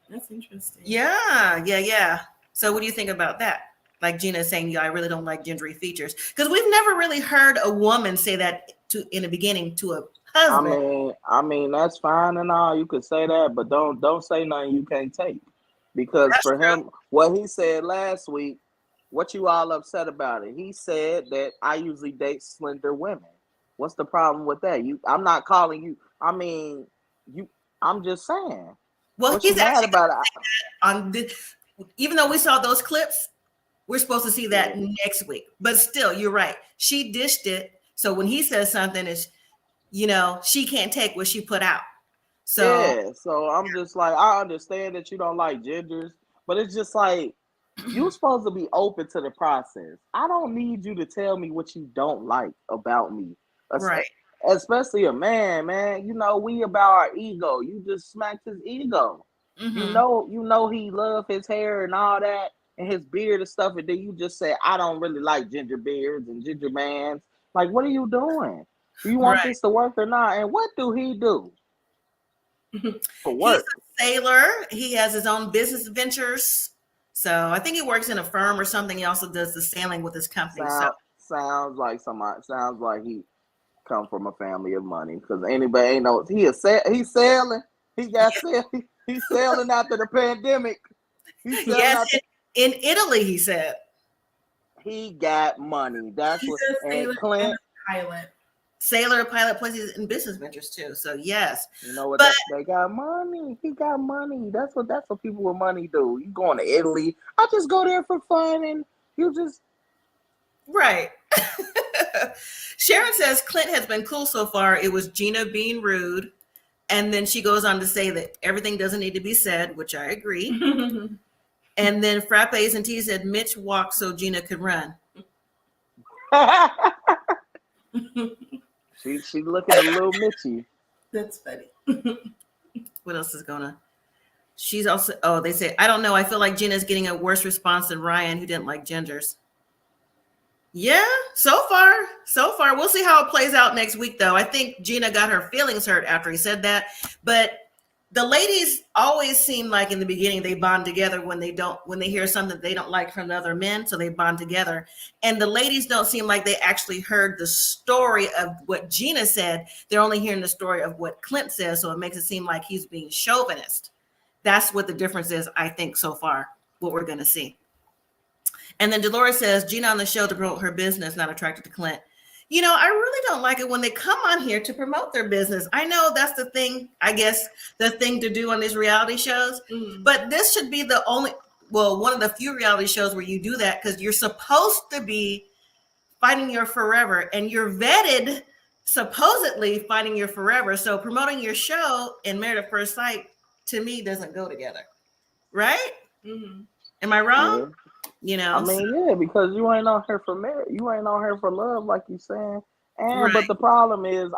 that's interesting. Yeah. So what do you think about that? Like Gina saying, I really don't like gingery features. Because we've never really heard a woman say that in the beginning to a husband. I mean, that's fine and all. You could say that, but don't say nothing you can't take. Because that's for true. him, what he said last week, what you all upset about it? He said that I usually date slender women. What's the problem with that? I'm not calling you. I mean, I'm just saying. Well, he's mad about it. Even though we saw those clips, we're supposed to see that next week. But still, you're right. She dished it. So when he says something, is she can't take what she put out. So I'm just like, I understand that you don't like gingers, but it's just like you're supposed to be open to the process. I don't need you to tell me what you don't like about me. Right. Especially a man. We about our ego. You just smacked his ego. Mm-hmm. You know he love his hair and all that and his beard and stuff, and then you just say, I don't really like ginger beards and ginger mans. Like, what are you doing? Do you want this to work or not? And what do he do? For work. He's a sailor. He has his own business ventures. So I think he works in a firm or something. He also does the sailing with his company. Sounds like he come from a family of money, because anybody ain't know he's sailing. He's sailing after the pandemic. In Italy, he said. He got money. That's what. And Clint, pilot. Sailor, pilot, plus he's in business ventures too. So yes, you know what? They got money. He got money. That's what people with money do. You going to Italy? I just go there for fun, and you just right. Sharon says Clint has been cool so far. It was Gina being rude, and then she goes on to say that everything doesn't need to be said, which I agree. And then Frappes and T said Mitch walked so Gina could run. She looking a little Mitchy. That's funny. What else is gonna? She's also. They say I don't know. I feel like Gina's getting a worse response than Ryan, who didn't like gingers. Yeah, so far. We'll see how it plays out next week, though. I think Gina got her feelings hurt after he said that, but the ladies always seem like in the beginning they bond together when they hear something they don't like from the other men, so they bond together. And the ladies don't seem like they actually heard the story of what Gina said. They're only hearing the story of what Clint says, so it makes it seem like he's being chauvinist. That's what the difference is, I think, so far, what we're going to see. And then Dolores says, Gina on the show to promote her business, not attracted to Clint. I really don't like it when they come on here to promote their business. I know that's the thing, I guess, the thing to do on these reality shows. Mm-hmm. But this should be one of the few reality shows where you do that, because you're supposed to be finding your forever, and you're vetted, supposedly finding your forever. So promoting your show and Married at First Sight, to me, doesn't go together. Right? Mm-hmm. Am I wrong? Yeah. Because you ain't on here for marriage. You ain't on here for love, like you saying. But the problem is,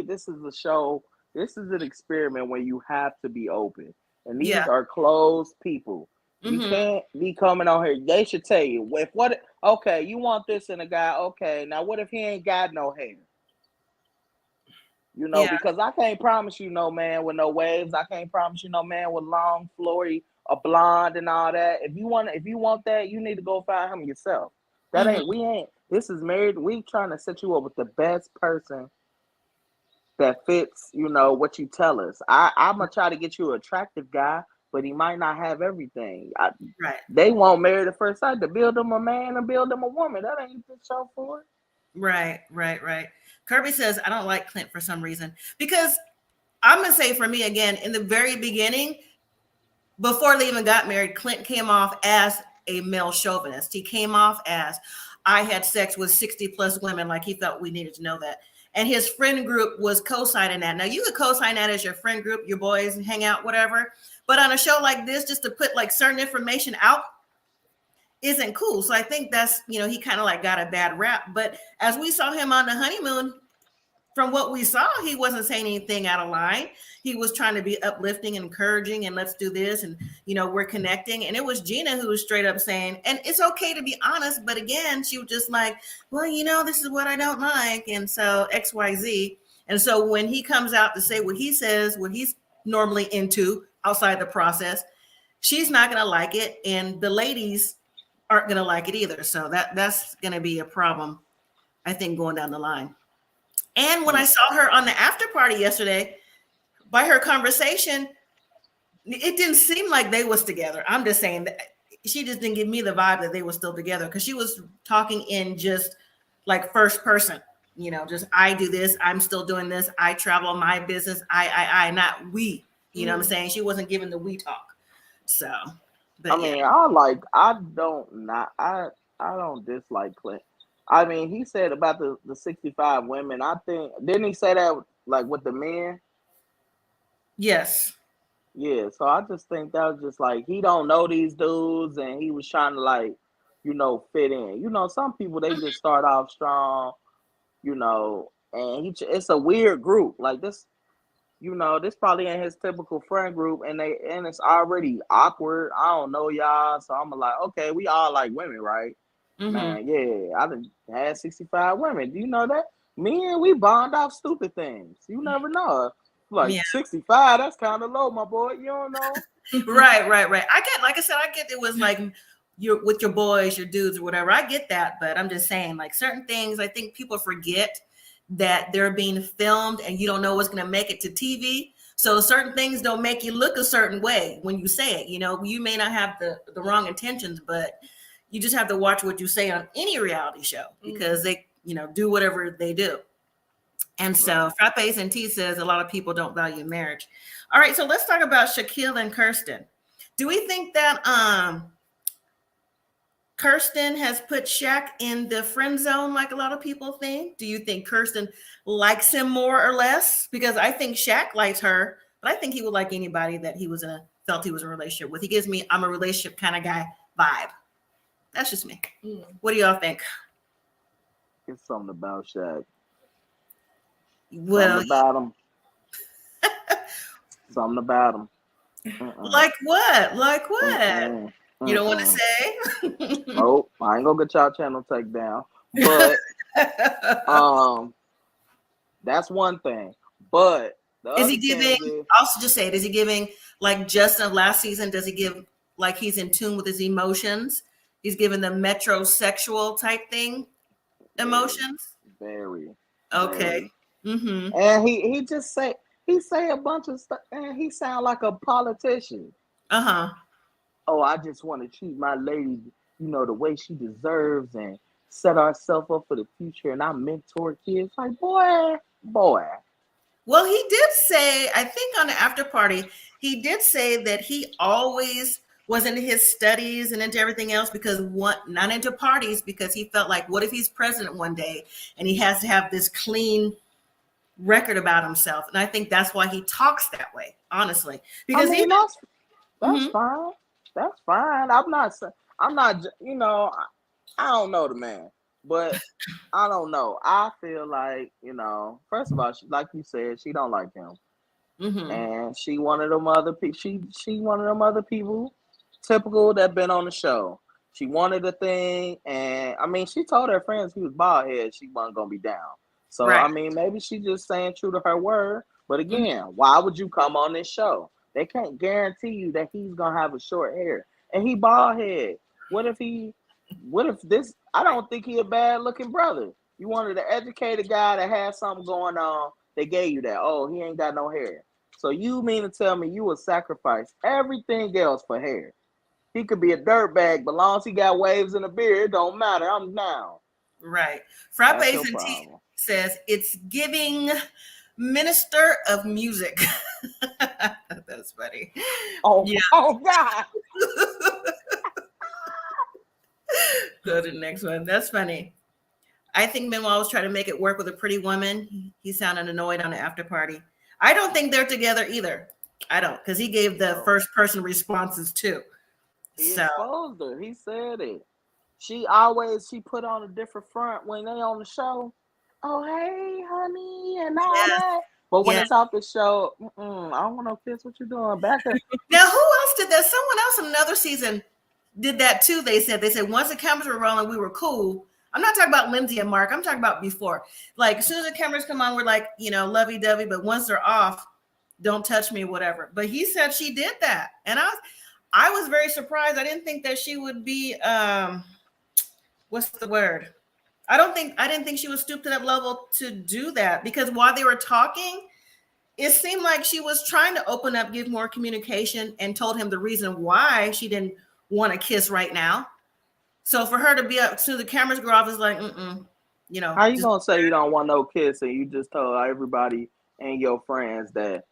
this is a show. This is an experiment where you have to be open, and these are closed people. Mm-hmm. You can't be coming on here. They should tell you okay, you want this in a guy. Okay, now what if he ain't got no hair? Because I can't promise you no man with no waves. I can't promise you no man with long, flory, a blonde and all that. If you want that, you need to go find him yourself. This is married. We trying to set you up with the best person that fits, what you tell us. I'm going to try to get you an attractive guy, but he might not have everything. Right. They won't Married at First Sight to build them a man and build them a woman. That ain't the show for it. Right. Kirby says, I don't like Clint for some reason. Because I'm going to say, for me, again, in the very beginning, before they even got married, Clint came off as a male chauvinist. He came off as, I had sex with 60 plus women, like he felt we needed to know that. And his friend group was co-signing that. Now, you could co-sign that as your friend group, your boys hang out, whatever. But on a show like this, just to put like certain information out isn't cool. So I think that's, he kind of like got a bad rap. But as we saw him on the honeymoon, from what we saw, he wasn't saying anything out of line. He was trying to be uplifting and encouraging and let's do this. And, we're connecting. And it was Gina who was straight up saying, and it's okay to be honest. But again, she was just like, well, this is what I don't like. And so XYZ. And so when he comes out to say what he says, what he's normally into outside the process, she's not going to like it. And the ladies aren't going to like it either. So that's going to be a problem, I think, going down the line. And when I saw her on the after party yesterday, by her conversation, it didn't seem like they was together. I'm just saying that she just didn't give me the vibe that they were still together because she was talking in just like first person, just I do this, I'm still doing this, I travel my business, I, not we, what I'm saying? She wasn't giving the we talk. So, but I don't dislike Clint. I mean, he said about the 65 women. I think, didn't he say that like with the men? Yes. Yeah. So I just think that was just like, he don't know these dudes and he was trying to like, fit in. Some people, they just start off strong, and it's a weird group. Like this, this probably ain't his typical friend group and it's already awkward. I don't know y'all. So I'm like, okay, we all like women, right? Mm-hmm. Man, yeah, I done had 65 women. Do you know that? Men, we bond off stupid things. You never know. Like 65, that's kind of low, my boy. You don't know. Right. I get it was like you're with your boys, your dudes, or whatever. I get that, but I'm just saying, like certain things, I think people forget that they're being filmed and you don't know what's going to make it to TV. So certain things don't make you look a certain way when you say it. You may not have the wrong intentions, but you just have to watch what you say on any reality show because they, do whatever they do. And so Frappes and T says a lot of people don't value marriage. All right, so let's talk about Shaquille and Kirsten. Do we think that Kirsten has put Shaq in the friend zone like a lot of people think? Do you think Kirsten likes him more or less? Because I think Shaq likes her, but I think he would like anybody that he felt he was in a relationship with. He gives me, I'm a relationship kind of guy vibe. That's just me. What do y'all think? It's something about Shaq. Well, something about him. Something about him. Like what? Like what? You don't want to say? Nope. I ain't gonna get y'all channel taken down. But that's one thing. But is he giving? Also, just say it. Is he giving like Justin last season? Does he give like he's in tune with his emotions? He's giving the metrosexual type thing emotions. Very. Okay. Very. Mm-hmm. And he say a bunch of stuff, and he sound like a politician. Oh, I just want to treat my lady, the way she deserves, and set ourselves up for the future. And I mentor kids. Like boy. Well, he did say, I think on the after party, he did say that he always was into his studies and into everything else not into parties because he felt like, what if he's president one day and he has to have this clean record about himself? And I think that's why he talks that way, honestly. Because that's fine. That's fine. I'm not, I don't know the man, but I don't know. I feel like, first of all, like you said, she don't like him. And she one of them other people. She one of them other people, typical that been on the show. She wanted a thing, and she told her friends he was bald head. She wasn't gonna be down. So maybe she just saying true to her word. But again, why would you come on this show? They can't guarantee you that he's gonna have a short hair, and he bald head. What if this? I don't think he a bad looking brother. You wanted an educated guy that had something going on. They gave you that. Oh, he ain't got no hair. So you mean to tell me you would sacrifice everything else for hair? He could be a dirtbag, but long as he got waves in a beard, it don't matter. I'm down. Right. Frappes and T says it's giving minister of music. That's funny. Oh, yeah. Oh God. Go to the next one. That's funny. I think Manuel was trying to make it work with a pretty woman. He sounded annoyed on the after party. I don't think they're together either. I don't, because he gave the first person responses too. He exposed her. He said it. She put on a different front when they on the show. Oh, hey, honey, and all that. But when it's off the show, I don't want no kiss. What you doing? Back up. Now, who else did that? Someone else in another season did that too. They said once the cameras were rolling, we were cool. I'm not talking about Lindsay and Mark. I'm talking about before. Like, as soon as the cameras come on, we're like, lovey-dovey. But once they're off, don't touch me, whatever. But he said she did that, and I was very surprised. I didn't think that she would be. What's the word? I didn't think she would stoop to that level to do that, because while they were talking, it seemed like she was trying to open up, give more communication, and told him the reason why she didn't want to kiss right now. So for her to be up as soon as the cameras go off, is like, How you gonna say you don't want no kiss and you just told everybody and your friends that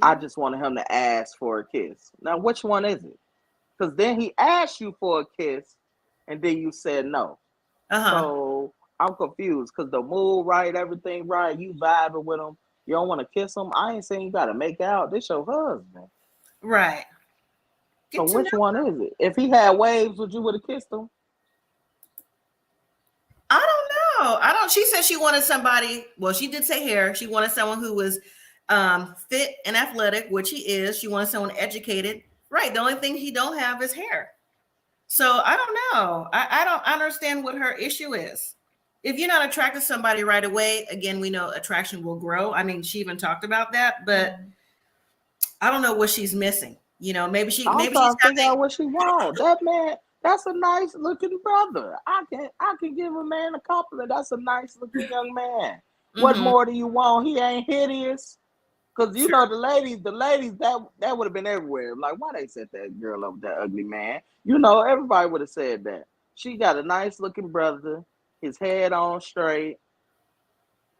I just wanted him to ask for a kiss? Now, which one is it? Because then he asked you for a kiss, and then you said no. So I'm confused, because the mood right, everything right, you vibing with him. You don't want to kiss him. I ain't saying you got to make out. This your husband. Right. So which one is it? If he had waves, would you would have kissed him? I don't know. She said she wanted somebody. Well, she did say hair. She wanted someone who was fit and athletic, which he is. She wanted someone educated. Right. The only thing he don't have is hair. So I don't know. I don't understand what her issue is. If you're not attracted to somebody right away, again, we know attraction will grow. I mean, she even talked about that, but I don't know what she's missing. Maybe she's trying to figure out what she wants. That man, that's a nice looking brother. I can give a man a compliment. That's a nice looking young man. What more do you want? He ain't hideous. Because the ladies, that would have been everywhere. Like, why they set that girl up with that ugly man? Everybody would have said that. She got a nice looking brother, his head on straight.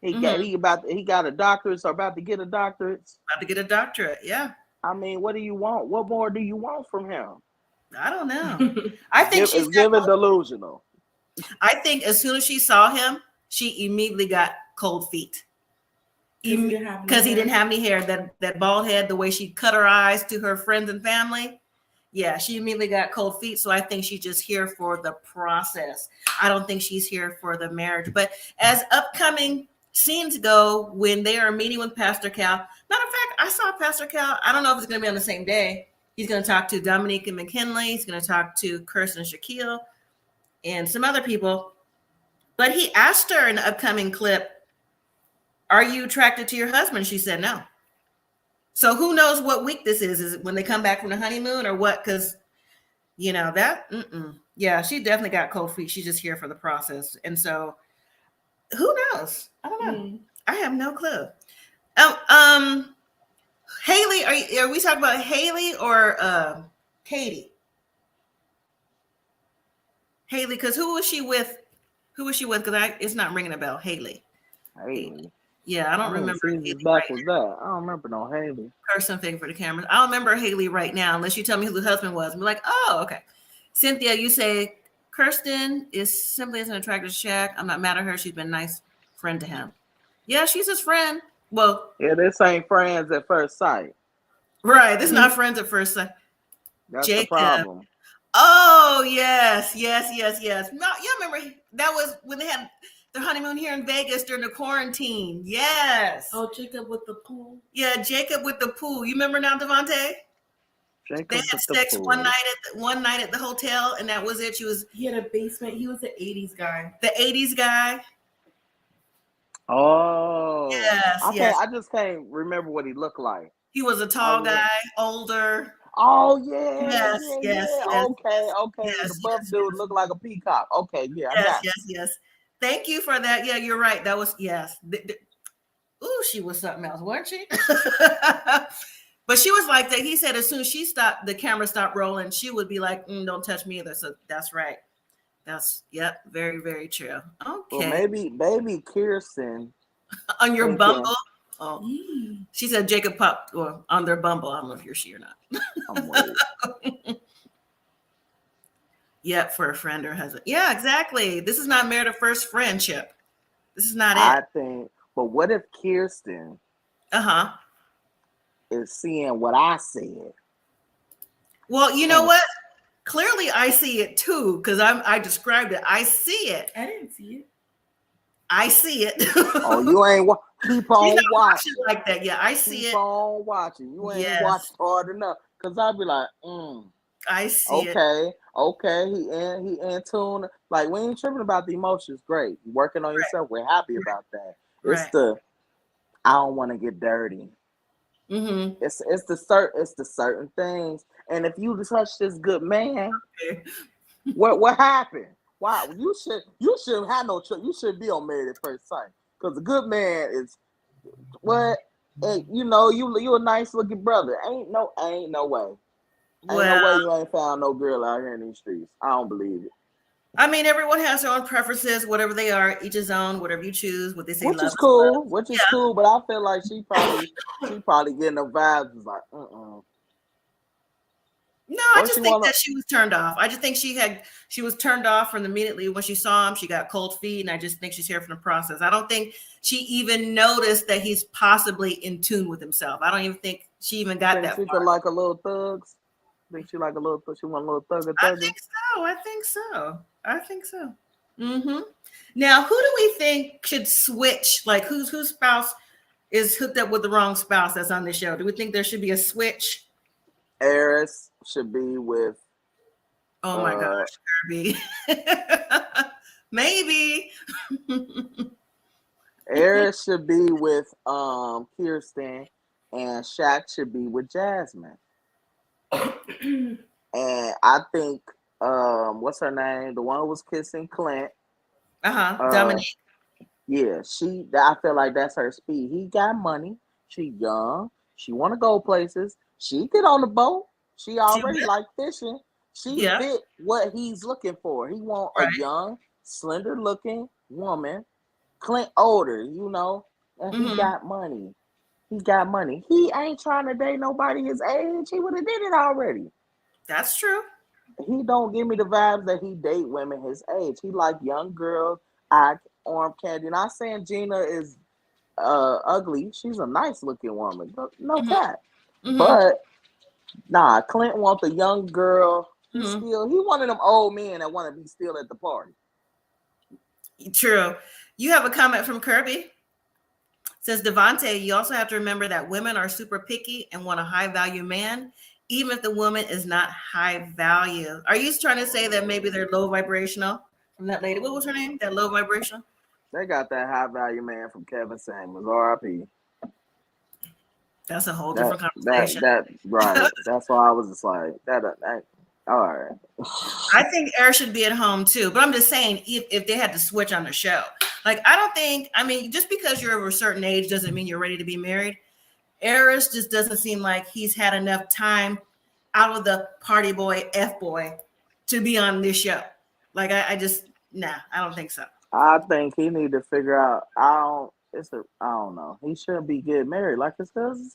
He got a doctorate, or about to get a doctorate. About to get a doctorate, yeah. I mean, what do you want? What more do you want from him? I don't know. I think she's giving delusional. I think as soon as she saw him, she immediately got cold feet. Because he didn't have any hair, that bald head, the way she cut her eyes to her friends and family. Yeah, she immediately got cold feet. So I think she's just here for the process. I don't think she's here for the marriage. But as upcoming scenes go, when they are meeting with Pastor Cal, matter of fact, I saw Pastor Cal. I don't know if it's going to be on the same day. He's going to talk to Dominique and McKinley. He's going to talk to Kirsten and Shaquille and some other people. But he asked her in the upcoming clip, are you attracted to your husband? She said no. So who knows what week this is? Is it when they come back from the honeymoon or what? Because, yeah, she definitely got cold feet. She's just here for the process. And so who knows? I don't know. I have no clue. Haley, are we talking about Haley or Katie? Haley, because who was she with? Because it's not ringing a bell. Haley. Yeah, I don't remember. Haley back with that. I don't remember no Haley. Person thing for the cameras. I don't remember Haley right now, unless you tell me who the husband was. I'm like, oh, okay. Cynthia, you say Kirsten is simply isn't attracted to Shaq. I'm not mad at her. She's been a nice friend to him. Yeah, she's his friend. Well, yeah, this ain't friends at first sight. Right. This is not friends at first sight. That's the problem. Oh, yes. No, you remember that was when they had their honeymoon here in Vegas during the quarantine. Yes. Oh, Jacob with the pool. Yeah, Jacob with the pool. You remember now, Devontae? They had sex one night at the hotel, and that was it. He had a basement. He was the 80s guy. The 80s guy. Oh. Yes. I just can't remember what he looked like. He was a tall guy, older. Oh, yeah. Yes. Okay. Yes, the buff dude looked like a peacock. Okay, yeah. Yes. Thank you for that. Yeah, you're right. That was, yes. Ooh, she was something else, wasn't she? But she was like that. He said as soon as the camera stopped rolling, she would be like, don't touch me either. So that's right. Very, very true. Okay. Well, maybe Kirsten. On your Bumble? Oh, she said Jacob popped on their Bumble. I don't know if you're she or not. I'm worried. Yeah, for a friend or husband. Yeah, exactly. This is not married at first friendship. This is not it. I think, but what if Kirsten is seeing what I said. Well, you know what? Clearly, I see it too because I described it. I see it. I didn't see it. I see it. Oh, you ain't keep on watching like that. Yeah, I see keep it. Keep on watching. You ain't watched hard enough. Cause I'd be like, I see it. Okay. He in tune. Like we ain't tripping about the emotions. Great, you working on yourself. We're happy about that. It's I don't want to get dirty. Mm-hmm. It's the certain things. And if you touch this good man, what happened? Why you should have no choice. You should be on Married at First Sight. Because a good man is what. And you a nice looking brother. Ain't no way. Ain't no way you ain't found no girl out here in these streets. I don't believe it. I mean, everyone has their own preferences, whatever they are, each his own, whatever you choose, what they say. Which is cool, but I feel like she probably getting the vibes was like, No, I just think that she was turned off. I just think she was turned off from immediately when she saw him. She got cold feet, and I just think she's here from the process. I don't think she even noticed that he's possibly in tune with himself. I don't even think she even got that far. She like a little thugs. Think she like a little? She want a little thugger. I think so. Mm-hmm. Now, who do we think should switch? Like, whose spouse is hooked up with the wrong spouse that's on the show? Do we think there should be a switch? Eris should be with. Oh my gosh, Kirby. Maybe. Eris should be with Kirsten, and Shaq should be with Jasmine. And I think what's her name? The one who was kissing Clint. Dominique. Yeah, I feel like that's her speed. He got money. She young. She want to go places. She get on the boat. She already like fishing. She fit what he's looking for. He want a young, slender looking woman. Clint older, and he got money. He got money. He ain't trying to date nobody his age. He would have did it already. That's true. He don't give me the vibes that he date women his age. He like young girls, arm candy. Not saying Gina is ugly. She's a nice looking woman. No cat. But nah, Clint wants a young girl. He one of them old men that want to be still at the party. True. You have a comment from Kirby. Says Devontae, you also have to remember that women are super picky and want a high value man, even if the woman is not high value. Are you trying to say that maybe they're low vibrational from that lady? What was her name? That low vibrational? They got that high value man from Kevin Samuels, R.I.P. That's a whole different conversation. Right. That's why I was just like, that all right. I think Eris should be at home too, but I'm just saying if they had to switch on the show. Like, just because you're of a certain age doesn't mean you're ready to be married. Eris just doesn't seem like he's had enough time out of the party boy, F-boy, to be on this show. Like, I don't think so. I think he need to figure out, I don't know. He shouldn't be getting married. Like his cousin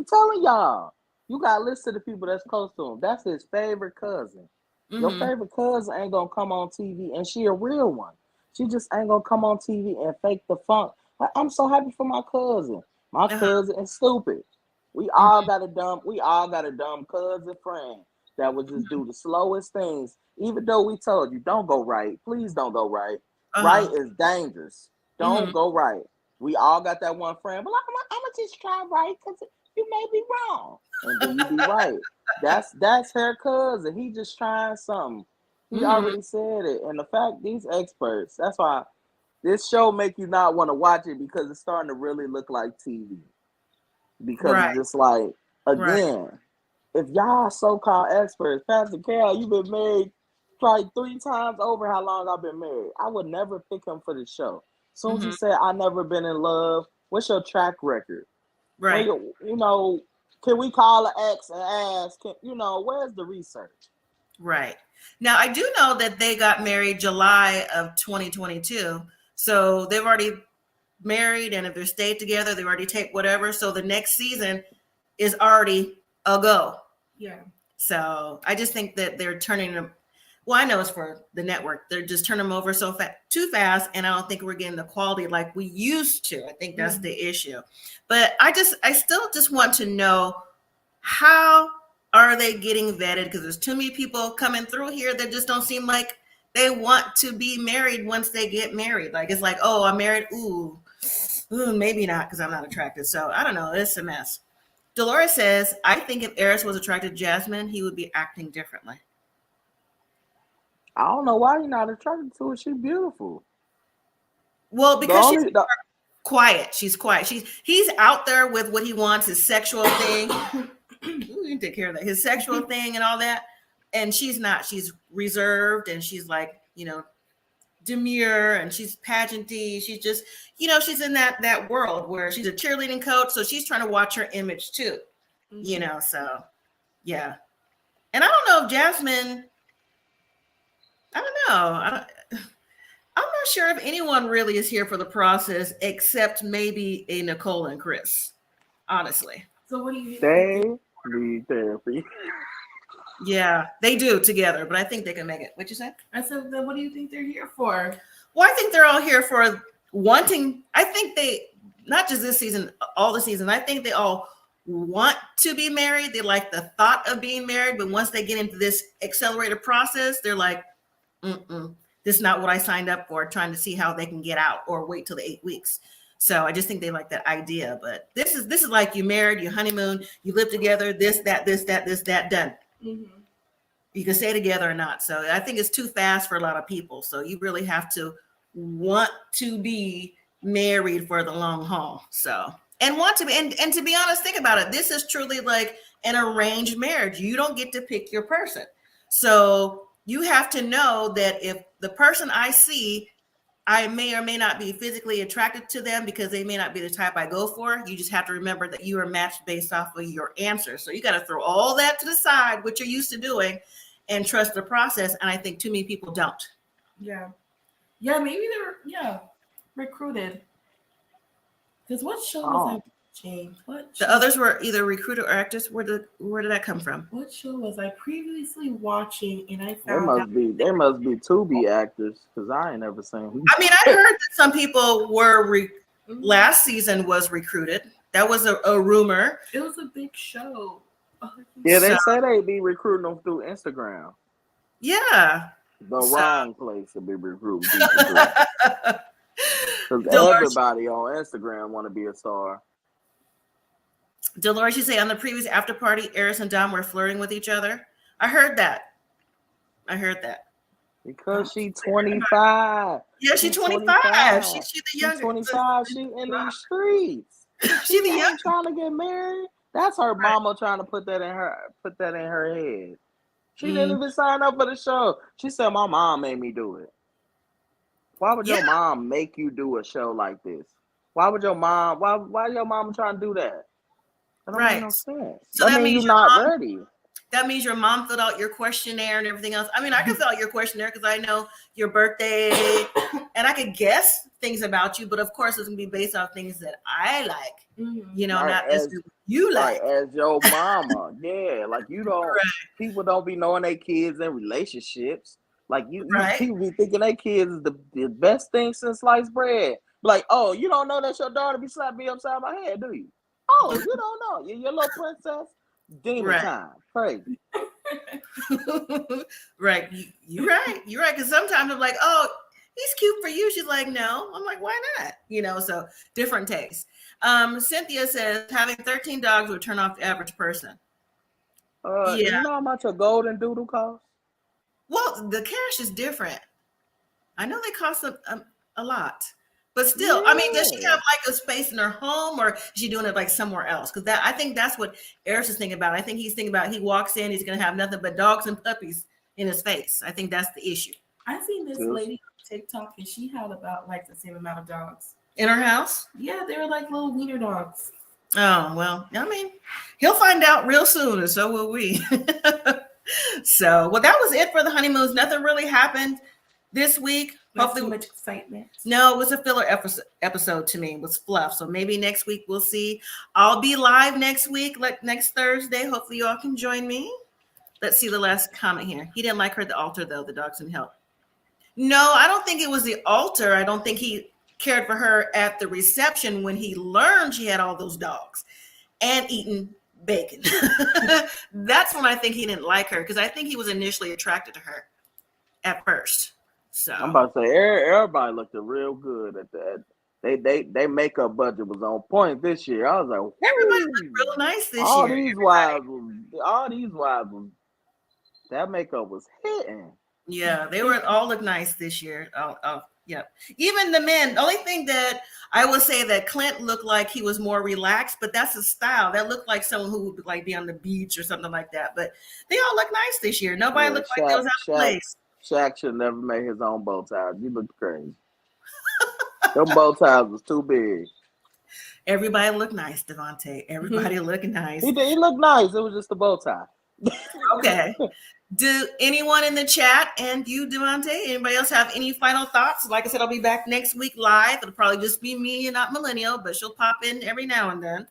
telling y'all. You got to listen to the people that's close to him. That's his favorite cousin. Your favorite cousin ain't going to come on TV, and she a real one. She just ain't going to come on TV and fake the funk. Like, I'm so happy for my cousin. My cousin is stupid. We all got a dumb cousin friend that would just do the slowest things. Even though we told you, don't go right. Please don't go right. Right is dangerous. Don't go right. We all got that one friend, but I'm going to just try right because you may be wrong. And then you be right. That's her cousin. He just trying something. He already said it. And the fact, these experts, that's why this show make you not want to watch it, because it's starting to really look like TV. Because it's just like, again, if y'all so-called experts, Pastor Carol, you've been married probably 3 times over how long I've been married. I would never pick him for the show. As soon as he said, I never been in love, what's your track record? Right. Can we call an ex and ask, where's the research? Right. Now, I do know that they got married July of 2022. So they've already married, and if they're stayed together, they've already taped whatever. So the next season is already a go. Yeah. So I just think that they're turning them. Well, I know it's for the network. They're just turning them over too fast, and I don't think we're getting the quality like we used to. I think that's the issue. But I still just want to know, how are they getting vetted? Because there's too many people coming through here that just don't seem like they want to be married once they get married. Like, it's like, oh, I'm married. Ooh, maybe not, because I'm not attracted. So I don't know. It's a mess. Dolores says, I think if Eris was attracted to Jasmine, he would be acting differently. I don't know why you're not attracted to her. She's beautiful. Well, because she's quiet. She's quiet. He's out there with what he wants, his sexual thing. Ooh, you take care of that. His sexual thing and all that. And she's not. She's reserved, and she's like, demure, and she's pageanty. She's just, she's in that world where she's a cheerleading coach. So she's trying to watch her image too, so yeah. And I don't know if Jasmine, I don't know. I'm not sure if anyone really is here for the process except maybe a Nicole and Chris, honestly. So what do you think? They need therapy. Yeah, they do together, but I think they can make it. What'd you say? I said, then what do you think they're here for? Well, I think they're all here for wanting. I think they, not just this season, all the season, I think they all want to be married. They like the thought of being married, but once they get into this accelerated process, they're like, this is not what I signed up for, trying to see how they can get out or wait till the 8 weeks. So I just think they like that idea. But this is like you married, you honeymoon, you live together, this, that, done. Mm-hmm. You can stay together or not. So I think it's too fast for a lot of people. So you really have to want to be married for the long haul. So, and want to be, and to be honest, think about it. This is truly like an arranged marriage. You don't get to pick your person. So you have to know that if the person I see, I may or may not be physically attracted to them because they may not be the type I go for. You just have to remember that you are matched based off of your answer. So you got to throw all that to the side, what you're used to doing, and trust the process. And I think too many people don't. Yeah, maybe they're recruited. Because what show was I watching? The others were either recruited or actors. Where did that come from? What show was I previously watching? And I found there must be Tubi actors, because I ain't never seen them. I mean, I heard that some people were last season was recruited. That was a rumor. It was a big show. Yeah, they say they be recruiting them through Instagram. Yeah. The wrong place to be recruiting people. Because everybody on Instagram want to be a star. Dolores, you say on the previous after party, Eris and Dom were flirting with each other. I heard that. Because she's 25. Yeah, she's 25. She's the youngest. 25. She in these streets. She the young trying to get married. That's her mama trying to put that in her head. She didn't even sign up for the show. She said, "My mom made me do it." Why would your mom make you do a show like this? Why would your mom? Why your mom trying to do that? That don't make no sense. So that means you're not ready. That means your mom filled out your questionnaire and everything else. I mean, I can fill out your questionnaire because I know your birthday and I could guess things about you, but of course it's gonna be based off things that I like, not as you like. As your mama. Yeah, like you don't, people don't be knowing their kids in relationships. Like you people be thinking their kids is the best thing since sliced bread. Like, oh, you don't know that your daughter be slapping me upside my head, do you? Oh, you don't know. You're your little princess. Demon time. Crazy. Right. You're right. Because sometimes I'm like, oh, he's cute for you. She's like, no. I'm like, why not? So different tastes. Cynthia says having 13 dogs would turn off the average person. You know how much a golden doodle costs? Well, the cash is different. I know they cost a lot. But still, I mean, does she have like a space in her home, or is she doing it like somewhere else? Because I think that's what Eris is thinking about. I think he's thinking about he walks in, he's going to have nothing but dogs and puppies in his face. I think that's the issue. I seen this lady on TikTok, and she had about like the same amount of dogs in her house. Yeah, they were like little wiener dogs. Oh, well, I mean, he'll find out real soon, and so will we. So, well, that was it for the honeymoons. Nothing really happened this week. Hopefully, too much excitement. No, it was a filler episode to me. It was fluff. So maybe next week we'll see. I'll be live next week, like next Thursday. Hopefully, y'all can join me. Let's see the last comment here. He didn't like her at the altar, though. The dogs didn't help. No, I don't think it was the altar. I don't think he cared for her at the reception when he learned she had all those dogs and eating bacon. That's when I think he didn't like her, because I think he was initially attracted to her at first. So I'm about to say everybody looked real good at that. They makeup budget was on point this year. I was like, everybody looked real nice this all year. All these wives was that makeup was hitting. Yeah, they were all look nice this year. Yeah. Even the men. The only thing that I would say that Clint looked like he was more relaxed, but that's his style. That looked like someone who would like be on the beach or something like that. But they all look nice this year. Nobody looked like they was out of place. Shaq should never make his own bow ties. You look crazy. Them bow ties was too big. Everybody looked nice, Devontae. Everybody looked nice. He looked nice. It was just a bow tie. Okay. Do anyone in the chat and you, Devontae, anybody else have any final thoughts? Like I said, I'll be back next week live. It'll probably just be me and not Millennial, but she'll pop in every now and then.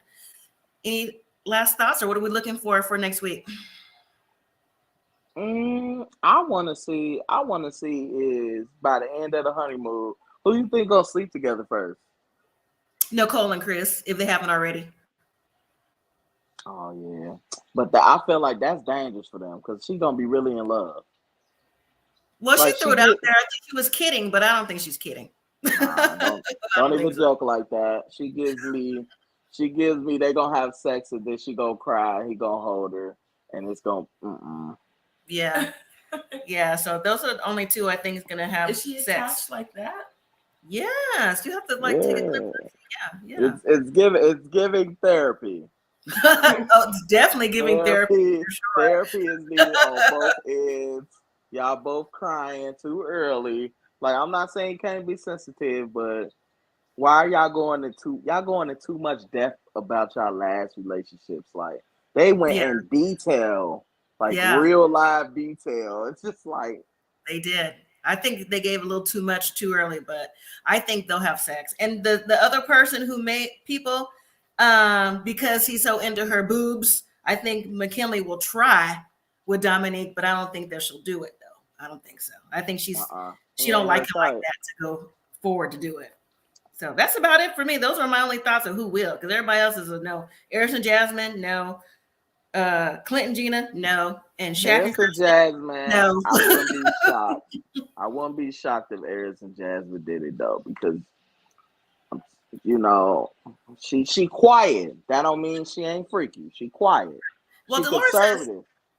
Any last thoughts, or what are we looking for next week? I want to see is by the end of the honeymoon, who you think gonna sleep together first? Nicole and Chris, if they haven't already. Oh yeah, but I feel like that's dangerous for them because she's gonna be really in love. Well, like, she threw it out there. I think she was kidding, but I don't think she's kidding. Don't even joke like that. She gives me. They gonna have sex and then she gonna cry. He gonna hold her, and it's gonna. Yeah, yeah. So those are the only two I think is gonna have sex. Is she attached like that? Yes, you have to like take a clip. Yeah. It's giving therapy. Oh, it's definitely giving therapy. For sure. Therapy is needed on both ends. Y'all both crying too early. Like, I'm not saying you can't be sensitive, but why are y'all going into too much depth about y'all last relationships? Like, they went in detail, like real live detail. It's just like they did. I think they gave a little too much too early, but I think they'll have sex. And the other person who made people, because he's so into her boobs, I think McKinley will try with Dominique, but I don't think that she'll do it though. I don't think so. I think she don't like him like that to go forward to do it. So that's about it for me. Those are my only thoughts of who will, because everybody else is a no. Eris and Jasmine, no. Clint and Gina, no. And Shaq and Kristen, Jasmine, no. I wouldn't be shocked. I wouldn't be shocked if Eris and Jasmine did it though, because she quiet. That don't mean she ain't freaky. She quiet. Well, Dolores says,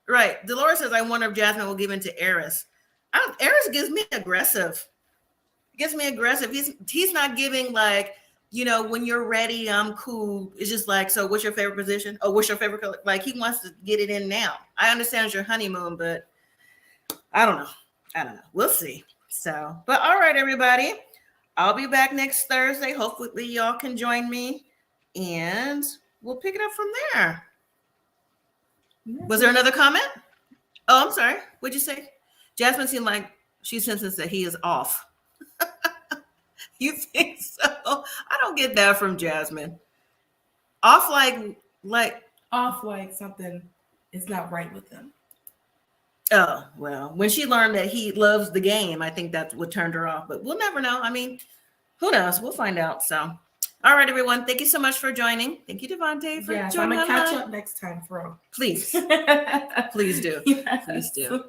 right. Dolores says, I wonder if Jasmine will give in to Eris. Eris gives me aggressive. He's not giving like, when you're ready, I'm cool. It's just like, so what's your favorite position? Oh, what's your favorite color? Like, he wants to get it in now. I understand it's your honeymoon, but I don't know. We'll see. So, but all right, everybody. I'll be back next Thursday. Hopefully y'all can join me and we'll pick it up from there. Was there another comment? Oh, I'm sorry. What'd you say? Jasmine seemed like she senses that he is off. You think so? I don't get that from Jasmine. Off like something is not right with him. Oh, well, when she learned that he loves the game, I think that's what turned her off. But we'll never know. I mean, who knows? We'll find out. So, all right, everyone. Thank you so much for joining. Thank you, Devontae, for joining. I'm going to catch up next time, bro. Please. Please do. Yes. Please do.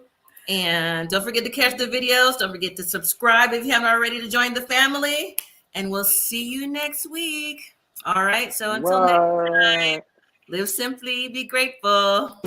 And don't forget to catch the videos. Don't forget to subscribe if you haven't already to join the family. And we'll see you next week. All right. So until next time, live simply, be grateful.